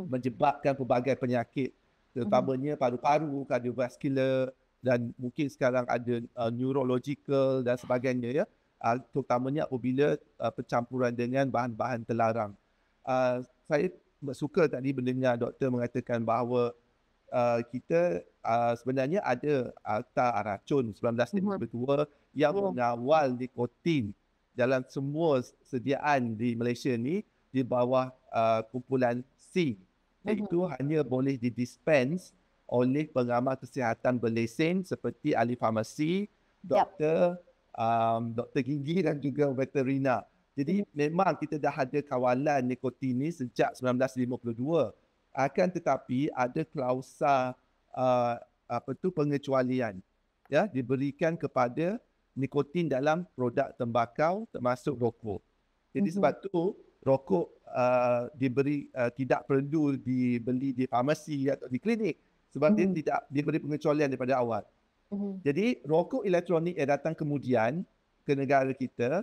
menyebabkan pelbagai penyakit, terutamanya paru-paru, kardiovaskular, dan mungkin sekarang ada neurological dan sebagainya ya, terutamanya apabila percampuran dengan bahan-bahan terlarang. Saya suka tadi mendengar doktor mengatakan bahawa kita sebenarnya ada akta racun 1992 yang mengawal nikotin dalam semua sediaan di Malaysia ni di bawah kumpulan C, iaitu hanya boleh didispense oleh pengamal kesihatan berlesen seperti ahli farmasi, doktor, doktor gigi dan juga veterina. Jadi memang kita dah ada kawalan nikotin ni sejak 1952. Akan tetapi ada klausa pengecualian ya diberikan kepada nikotin dalam produk tembakau termasuk rokok. Jadi sebab tu rokok tidak perlu dibeli di farmasi atau di klinik sebab dia tidak diberi pengecualian daripada awal. Jadi rokok elektronik yang datang kemudian ke negara kita,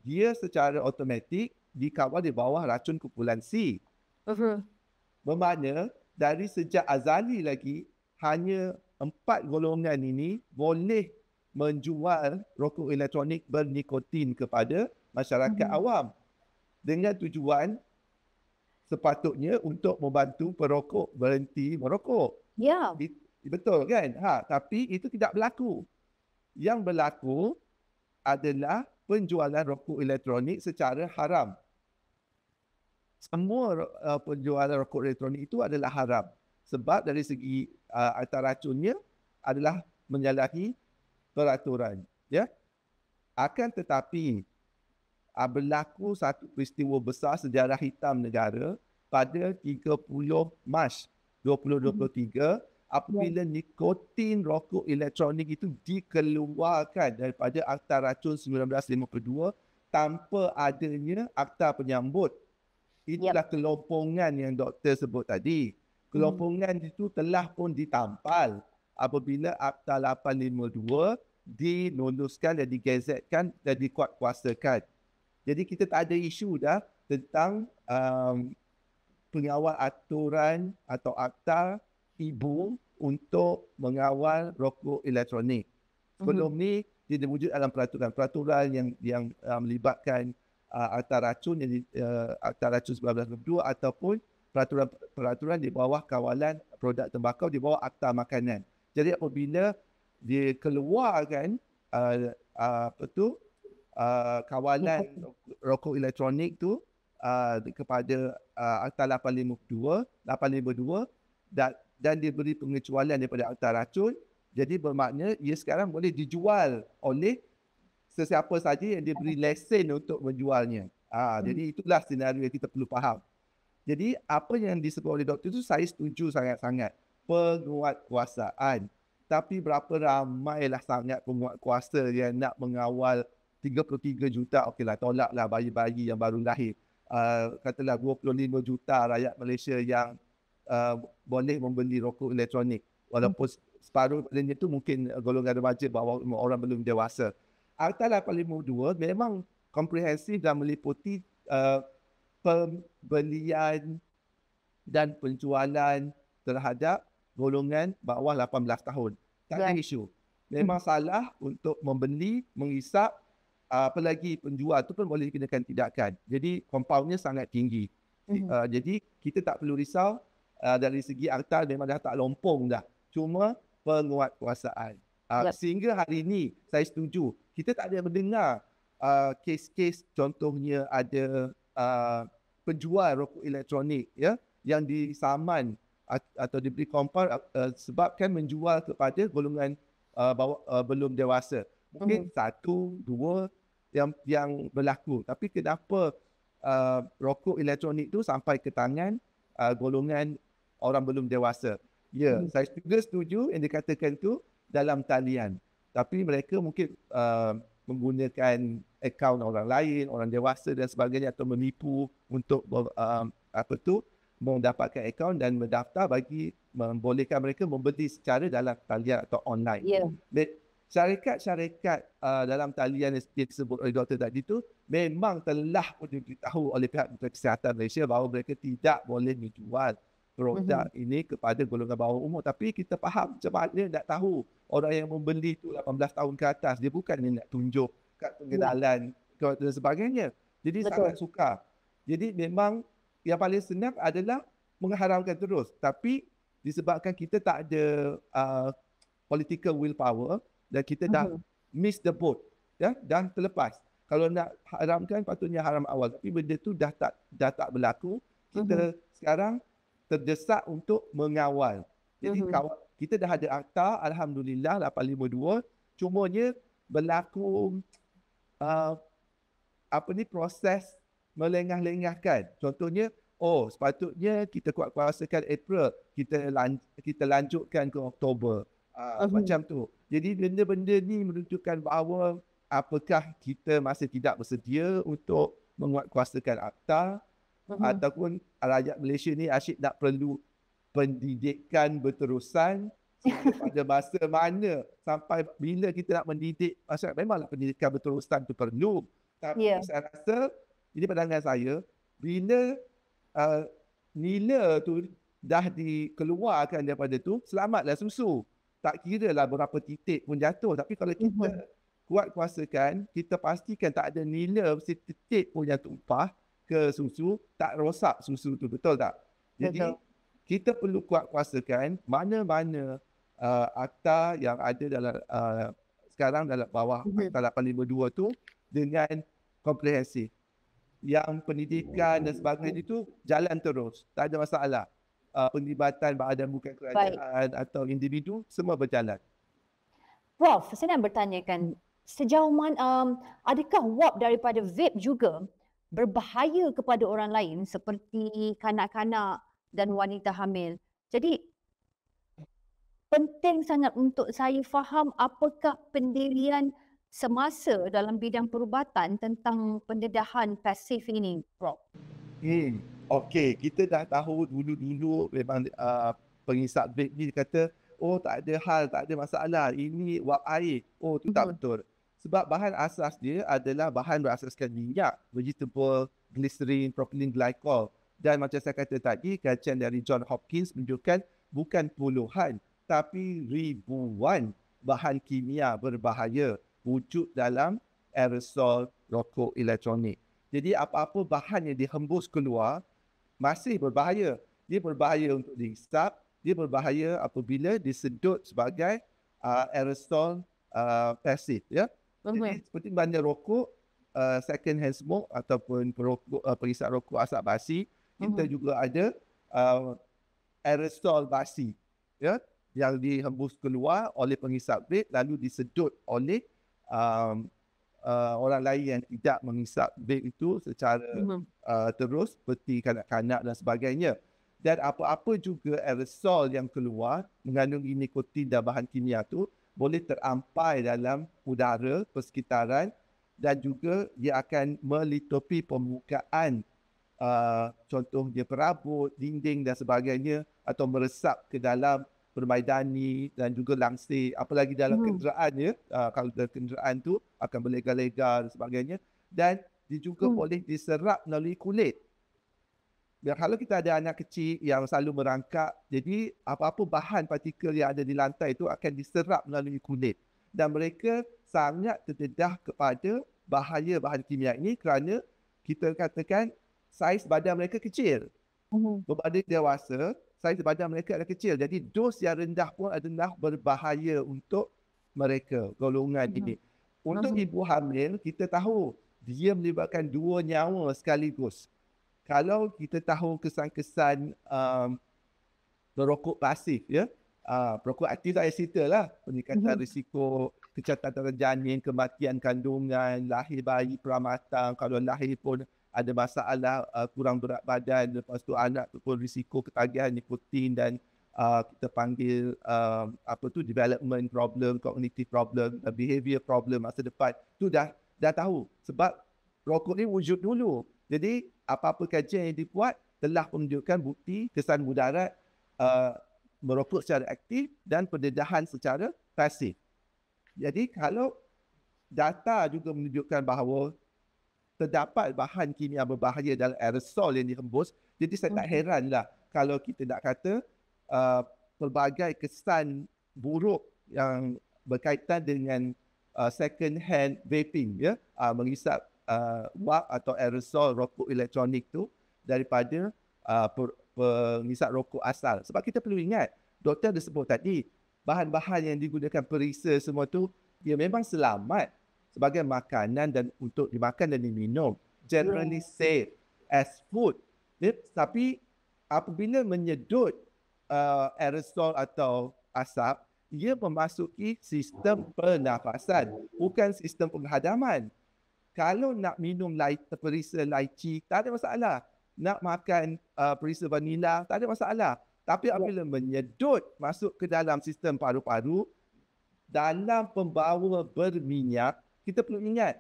dia secara automatik dikawal di bawah racun kumpulan C. Bermakna dari sejak azali lagi hanya 4 golongan ini boleh menjual rokok elektronik bernikotin kepada masyarakat awam dengan tujuan sepatutnya untuk membantu perokok berhenti merokok. Ya. Betul kan? Tapi itu tidak berlaku. Yang berlaku adalah penjualan rokok elektronik secara haram. Semua penjualan rokok elektronik itu adalah haram. Sebab dari segi antaracunnya adalah menyalahi peraturan. Ya? Akan tetapi berlaku satu peristiwa besar sejarah hitam negara pada 30 Mac 2023 apabila nikotin rokok elektronik itu dikeluarkan daripada Akta Racun 1952 tanpa adanya akta penyambut. Itulah kelompongan yang doktor sebut tadi. Kelompongan itu telah pun ditampal apabila Akta 852 diluluskan dan digazetkan dan dikuatkuasakan. Jadi kita tak ada isu dah tentang pengawal aturan atau akta ibu untuk mengawal rokok elektronik. Sebelum ni dia wujud dalam peraturan yang melibatkan Akta Racun Akta Racun 1992 ataupun peraturan di bawah kawalan produk tembakau di bawah Akta Makanan. Jadi apabila dia keluarkan kawalan rokok elektronik tu kepada Akta 852 dan diberi pengecualian daripada Akta Racun, jadi bermakna ia sekarang boleh dijual oleh sesiapa saja yang diberi lesen untuk menjualnya. Jadi itulah senario yang kita perlu faham. Jadi apa yang disebut oleh doktor itu saya setuju sangat-sangat. Penguatkuasaan. Tapi berapa ramailah sangat penguatkuasa yang nak mengawal 33 juta, okeylah tolaklah bayi-bayi yang baru lahir. Katalah 25 juta rakyat Malaysia yang boleh membeli rokok elektronik. Walaupun separuh darinya itu mungkin golongan remaja bahawa orang belum dewasa. Akta 852 memang komprehensif dan meliputi pembelian dan penjualan terhadap golongan bawah 18 tahun. Tak ada isu. Memang salah untuk membeli, menghisap, apalagi penjual tu pun boleh dikenakan tindakan. Jadi kompaunnya sangat tinggi. Jadi kita tak perlu risau dari segi akta memang dah tak lompong dah. Cuma penguatkuasaan. Sehingga hari ini saya setuju. Kita tak ada mendengar kes-kes contohnya ada penjual rokok elektronik ya yang disaman atau diberi kompaun sebabkan menjual kepada golongan belum dewasa. Mungkin satu, dua yang berlaku. Tapi kenapa rokok elektronik tu sampai ke tangan golongan orang belum dewasa? Ya, saya juga setuju yang dikatakan tu dalam talian. Tapi mereka mungkin menggunakan akaun orang lain, orang dewasa dan sebagainya atau menipu untuk mendapatkan akaun dan mendaftar bagi membolehkan mereka membeli secara dalam talian atau online. Syarikat-syarikat dalam talian yang disebut oleh doktor tadi tu memang telah pun diberitahu oleh pihak Kesihatan Malaysia bahawa mereka tidak boleh menjual produk ini kepada golongan bawah umur. Tapi kita faham macam mana nak tahu orang yang membeli tu 18 tahun ke atas. Dia bukan nak tunjuk kad pengenalan dan sebagainya. Jadi sangat sukar. Jadi memang yang paling senang adalah mengharamkan terus. Tapi disebabkan kita tak ada political willpower dan kita dah miss the boat. Ya, dah terlepas. Kalau nak haramkan patutnya haram awal. Tapi benda tu dah tak berlaku. Kita sekarang terdesak untuk mengawal. Jadi kita dah ada akta, alhamdulillah 852, cumanya berlaku proses melengah-lengahkan. Contohnya, sepatutnya kita kuat-kuasakan April, kita lanjutkan ke Oktober. Macam tu. Jadi benda-benda ni menunjukkan bahawa apakah kita masih tidak bersedia untuk menguatkuasakan akta, ataupun rakyat Malaysia ni asyik nak perlu pendidikan berterusan pada masa mana sampai bila kita nak mendidik masyarakat. Memanglah pendidikan berterusan tu perlu, tapi saya rasa, ini pandangan saya, bila nila tu dah dikeluarkan daripada tu, selamatlah susu. Tak kira lah berapa titik pun jatuh. Tapi kalau kita kuat kuasakan, kita pastikan tak ada nila setitik pun yang tumpah ke susu, tak rosak susu tu, betul tak? Jadi kita perlu kuat kuasakan mana-mana akta yang ada dalam sekarang dalam bawah akta 852 tu dengan komprehensif. Yang pendidikan dan sebagainya itu jalan terus, tak ada masalah. Penglibatan badan bukan kerajaan atau individu, semua berjalan. Prof, saya nak bertanyakan, sejauh mana adakah wap daripada vape juga berbahaya kepada orang lain seperti kanak-kanak dan wanita hamil? Jadi penting sangat untuk saya faham apakah pendirian semasa dalam bidang perubatan tentang pendedahan pasif ini, Prof. Okey, kita dah tahu dulu-dulu memang pengisap vape ni kata, tak ada hal, tak ada masalah, ini wap air. Tu tak betul. Sebab bahan asas dia adalah bahan berasaskan minyak, vegetable, glycerin, propylene glycol. Dan macam saya kata tadi, kajian dari John Hopkins menunjukkan bukan puluhan, tapi ribuan bahan kimia berbahaya wujud dalam aerosol rokok elektronik. Jadi apa-apa bahan yang dihembus keluar masih berbahaya. Dia berbahaya untuk dihisap, dia berbahaya apabila disedut sebagai aerosol pasif, ya. Jadi seperti mana rokok, second hand smoke ataupun pengisap rokok asap basi, kita juga ada aerosol basi, ya, yang dihembus keluar oleh pengisap vape lalu disedut oleh orang lain yang tidak mengisap vape itu secara terus, seperti kanak-kanak dan sebagainya. Dan apa-apa juga aerosol yang keluar mengandungi nikotin dan bahan kimia itu boleh terampai dalam udara persekitaran, dan juga dia akan melitupi permukaan contohnya perabot, dinding dan sebagainya, atau meresap ke dalam permaidani dan juga langsir, apalagi dalam kenderaan, ya. Kalau dalam kenderaan tu akan berlega-lega dan sebagainya, dan dia juga boleh diserap melalui kulit. Dan kalau kita ada anak kecil yang selalu merangkak, jadi apa-apa bahan partikel yang ada di lantai itu akan diserap melalui kulit, dan mereka sangat terdedah kepada bahaya bahan kimia ini kerana kita katakan saiz badan mereka kecil. Berbanding dewasa, saiz badan mereka adalah kecil. Jadi dos yang rendah pun adalah berbahaya untuk mereka, golongan ini. Untuk ibu hamil, kita tahu dia melibatkan 2 nyawa sekaligus. Kalau kita tahu kesan-kesan merokok pasif, ya, perokok aktif saya cerita lah, peningkatan risiko kecacatan janin, kematian kandungan, lahir bayi pramatang, kalau lahir pun ada masalah kurang berat badan, lepas tu anak tu pun risiko ketagihan nikotin dan kita panggil development problem, cognitive problem, behavior problem masa depan. Tu dah tahu sebab rokok ni wujud dulu. Jadi apa-apa kajian yang dibuat telah menunjukkan bukti kesan mudarat merokok secara aktif dan pendedahan secara pasif. Jadi kalau data juga menunjukkan bahawa terdapat bahan kimia berbahaya dalam aerosol yang dihembus, jadi saya tak heranlah kalau kita nak kata pelbagai kesan buruk yang berkaitan dengan second hand vaping, ya, mengisap wap atau aerosol rokok elektronik tu daripada pengisap rokok asal. Sebab kita perlu ingat, doktor dah sebut tadi, bahan-bahan yang digunakan perisa semua tu, dia memang selamat sebagai makanan dan untuk dimakan dan diminum. Generally safe as food. Tapi apabila menyedut aerosol atau asap, ia memasuki sistem pernafasan, bukan sistem penghadaman. Kalau nak minum perisa lychee, tak ada masalah. Nak makan perisa vanila, tak ada masalah. Tapi apabila menyedut masuk ke dalam sistem paru-paru, dalam pembawa berminyak, kita perlu ingat,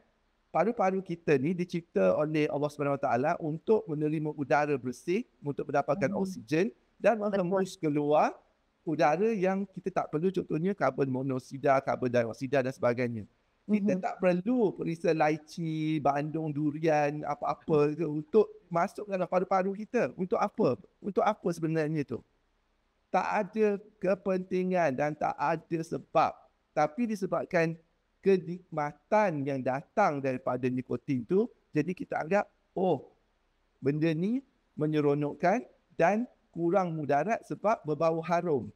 paru-paru kita ni dicipta oleh Allah SWT untuk menerima udara bersih, untuk mendapatkan oksigen dan menghembus keluar udara yang kita tak perlu, contohnya karbon monoksida, karbon dioksida dan sebagainya. Kita tak perlu perisa lychee, bandung, durian, apa-apa untuk masuk dalam paru-paru kita. Untuk apa? Untuk apa sebenarnya tu? Tak ada kepentingan dan tak ada sebab. Tapi disebabkan kenikmatan yang datang daripada nikotin tu, jadi kita anggap, oh, benda ni menyeronokkan dan kurang mudarat sebab berbau harum.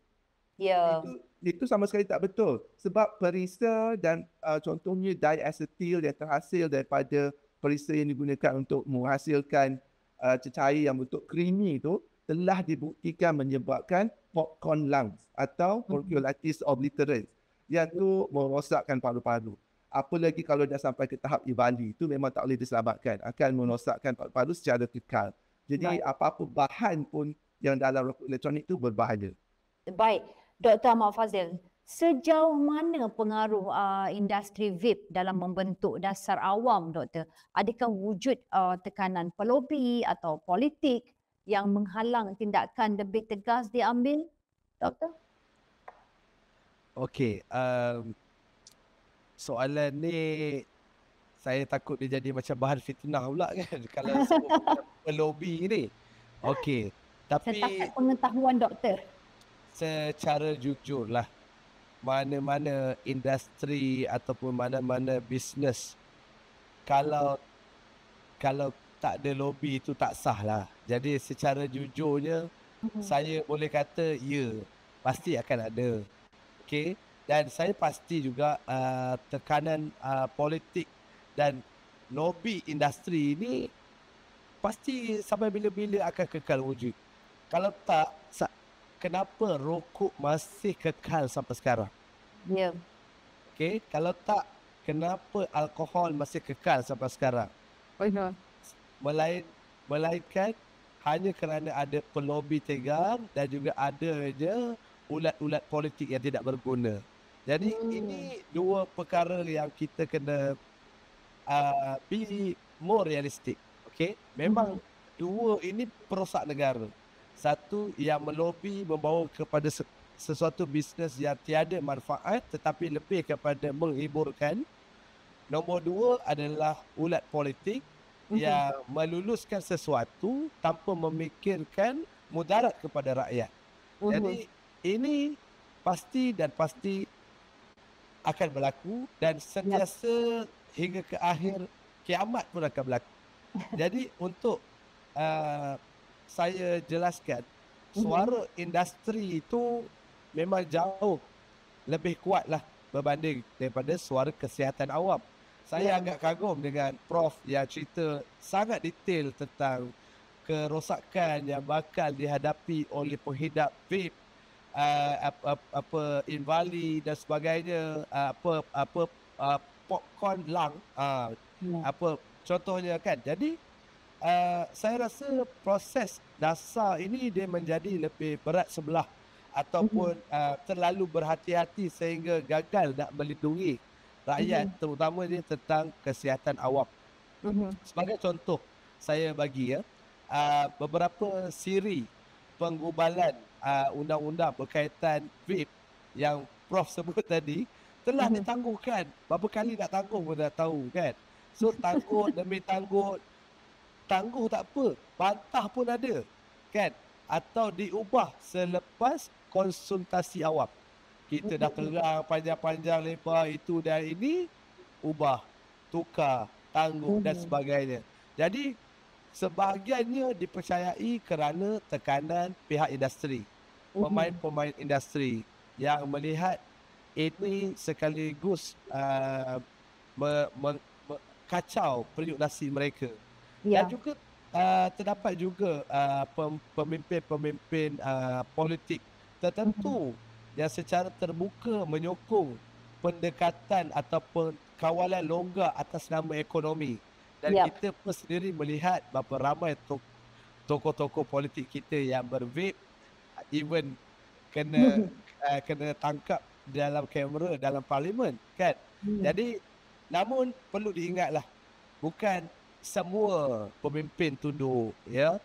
Ya. Itu sama sekali tak betul. Sebab perisa dan contohnya diacetyl yang terhasil daripada perisa yang digunakan untuk menghasilkan cecair yang bentuk creamy itu telah dibuktikan menyebabkan popcorn lungs atau bronchiolitis obliterans. Yang tu merosakkan paru-paru. Apalagi kalau dah sampai ke tahap EVALI, itu memang tak boleh diselamatkan. Akan merosakkan paru-paru secara kekal. Jadi apa-apa bahan pun yang dalam rokok elektronik itu berbahaya. Baik, Dr. Ahmad Fazil, sejauh mana pengaruh industri vape dalam membentuk dasar awam, Doktor? Adakah wujud tekanan pelobi atau politik yang menghalang tindakan lebih tegas diambil, Doktor? Okey, soalan ni saya takut dia jadi macam bahan fitnah pula kan kalau sebut pelobi ni. Okey, tapi Setakat pengetahuan doktor. Secara jujur lah, mana-mana industri ataupun mana-mana bisnes, kalau tak ada lobby itu tak sah lah. Jadi secara jujurnya, saya boleh kata ya, pasti akan ada. Okay? Dan saya pasti juga tekanan politik dan lobby industri ini pasti sampai bila-bila akan kekal wujud. Kalau tak, kenapa rokok masih kekal sampai sekarang? Ya. Okay? Kalau tak, kenapa alkohol masih kekal sampai sekarang? Melainkan hanya kerana ada pelobi tegar dan juga adanya ulat-ulat politik yang tidak berguna. Jadi ini dua perkara yang kita kena be more realistic. Okay? Memang dua ini perosak negara. Satu yang melobi membawa kepada sesuatu bisnes yang tiada manfaat tetapi lebih kepada menghiburkan. Nombor dua adalah ulat politik yang meluluskan sesuatu tanpa memikirkan mudarat kepada rakyat. Jadi ini pasti akan berlaku dan sentiasa hingga ke akhir kiamat pun akan berlaku. Jadi untuk saya jelaskan, suara industri itu memang jauh lebih kuatlah berbanding daripada suara kesihatan awam. Saya agak kagum dengan Prof yang cerita sangat detail tentang kerosakan yang bakal dihadapi oleh penghidap vape, invali dan sebagainya, popcorn lung, contohnya kan. Jadi saya rasa proses dasar ini dia menjadi lebih berat sebelah ataupun terlalu berhati-hati sehingga gagal nak melindungi rakyat, terutama dia tentang kesihatan awam. Sebagai contoh, saya bagi beberapa siri penggubalan undang-undang berkaitan vape yang Prof sebut tadi telah ditangguhkan. Berapa kali nak tangguh pun dah tahu kan. So tangguh demi tangguh tak apa, bantah pun ada kan, atau diubah selepas konsultasi awam. Kita dah terang panjang-panjang lebar itu dan ini, ubah, tukar, tangguh dan sebagainya. Jadi sebahagiannya dipercayai kerana tekanan pihak industri, pemain-pemain industri yang melihat ini sekaligus kacau periuk nasi mereka. Dan juga terdapat juga pemimpin-pemimpin politik tertentu yang secara terbuka menyokong pendekatan ataupun kawalan longgar atas nama ekonomi. Dan Yap. kita pun sendiri melihat berapa ramai tokoh-tokoh politik kita yang ber-vape, even kena tangkap dalam kamera dalam parlimen, kan. Jadi namun perlu diingatlah, bukan semua pemimpin tunduk, ya.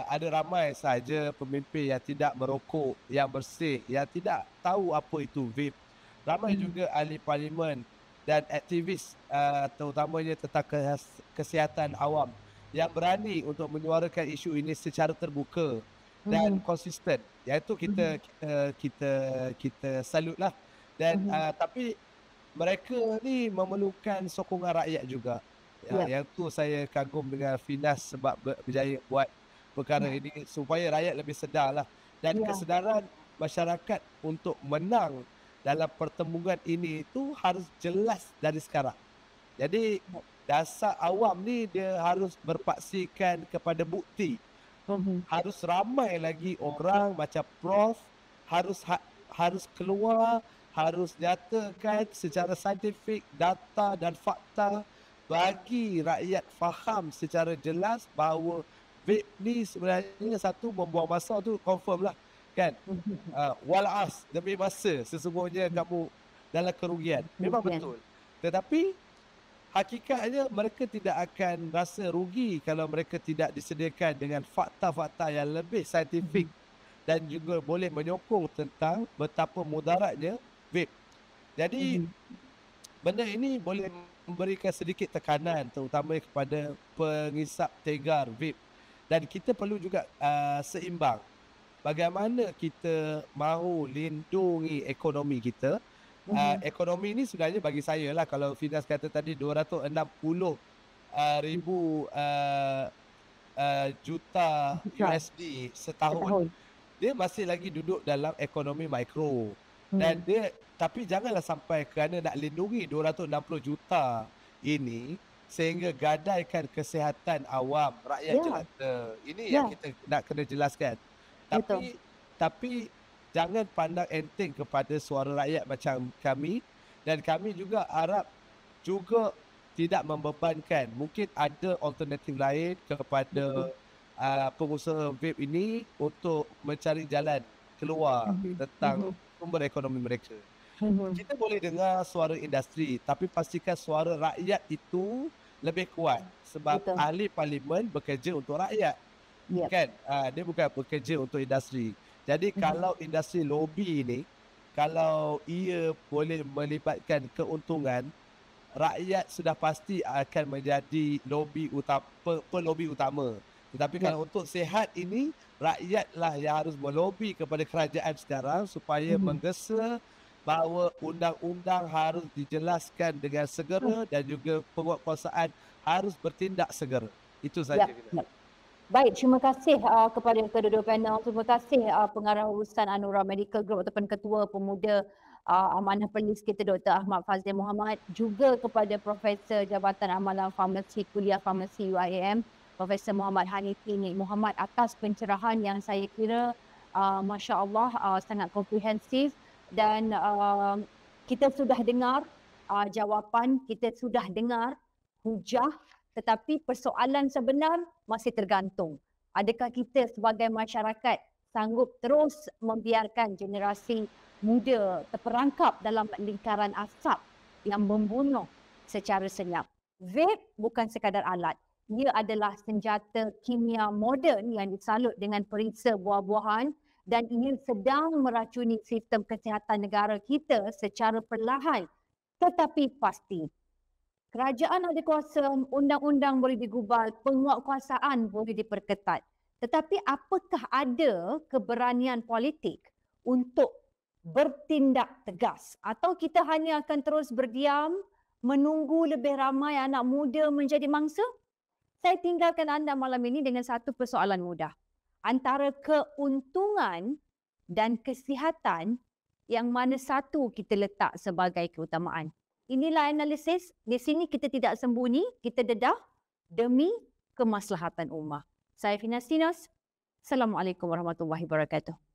Ada ramai saja pemimpin yang tidak merokok, yang bersih, yang tidak tahu apa itu vape. Ramai juga ahli parlimen dan aktivis, terutamanya tentang kesihatan awam, yang berani untuk menyuarakan isu ini secara terbuka dan konsisten. Iaitu kita salutlah. Dan tapi mereka ni memerlukan sokongan rakyat juga. Yang tu saya kagum dengan Finas sebab berjaya buat perkara ini supaya rakyat lebih sedarlah. Dan kesedaran masyarakat untuk menang dalam pertembungan ini itu harus jelas dari sekarang. Jadi dasar awam ni dia harus berpaksikan kepada bukti. Harus ramai lagi orang macam Prof harus keluar, harus nyatakan secara saintifik data dan fakta bagi rakyat faham secara jelas bahawa vape ni sebenarnya satu membuang masa, tu confirm lah, kan. Walas demi masa sesungguhnya kamu dalam kerugian. Memang betul. Tetapi hakikatnya mereka tidak akan rasa rugi kalau mereka tidak disediakan dengan fakta-fakta yang lebih saintifik dan juga boleh menyokong tentang betapa mudaratnya vape. Jadi benda ini boleh memberikan sedikit tekanan terutama kepada pengisap tegar vape. Dan kita perlu juga seimbang. Bagaimana kita mahu lindungi ekonomi kita. Ekonomi ni sebenarnya bagi saya lah, kalau Finas kata tadi 260 ribu juta USD setahun, dia masih lagi duduk dalam ekonomi mikro. Dan dia, tapi janganlah sampai kerana nak lindungi 260 juta ini sehingga gadaikan kesihatan awam rakyat jelata. Ini yang kita nak kena jelaskan. Tapi jangan pandang enteng kepada suara rakyat macam kami, dan kami juga harap juga tidak membebankan. Mungkin ada alternatif lain kepada pengusaha vape ini untuk mencari jalan keluar tentang sumber ekonomi mereka. Kita boleh dengar suara industri, tapi pastikan suara rakyat itu lebih kuat sebab ahli parlimen bekerja untuk rakyat. Kan? Dia bukan bekerja untuk industri. Jadi kalau industri lobby ni, kalau ia boleh melibatkan keuntungan, rakyat sudah pasti akan menjadi pelobby utama. Tetapi kalau untuk sihat ini, rakyatlah yang harus melobi kepada kerajaan sekarang supaya menggesa bahawa undang-undang harus dijelaskan dengan segera dan juga penguatkuasaan harus bertindak segera. Itu saja. Baik, terima kasih kepada kedua-dua panel. Terima kasih Pengarah Urusan Anura Medical Group ataupun Ketua Pemuda Amanah Perlis kita Dr. Ahmad Fazil Muhammad, juga kepada Profesor Jabatan Amalan Farmasi Kuliah Farmasi UIAM Profesor Muhammad Hanifi Nik Muhammad atas pencerahan yang saya kira Masya Allah sangat komprehensif. Dan kita sudah dengar jawapan, kita sudah dengar hujah, tetapi persoalan sebenar masih tergantung. Adakah kita sebagai masyarakat sanggup terus membiarkan generasi muda terperangkap dalam lingkaran asap yang membunuh secara senyap? Vape bukan sekadar alat. Ia adalah senjata kimia moden yang disalut dengan perisa buah-buahan, dan ia sedang meracuni sistem kesihatan negara kita secara perlahan tetapi pasti. Kerajaan ada kuasa, undang-undang boleh digubal, penguatkuasaan boleh diperketat. Tetapi apakah ada keberanian politik untuk bertindak tegas? Atau kita hanya akan terus berdiam, menunggu lebih ramai anak muda menjadi mangsa? Saya tinggalkan anda malam ini dengan satu persoalan mudah. Antara keuntungan dan kesihatan, yang mana satu kita letak sebagai keutamaan? Inilah analisis. Di sini kita tidak sembunyi, kita dedah demi kemaslahatan ummah. Saya Finas Tinos. Assalamualaikum warahmatullahi wabarakatuh.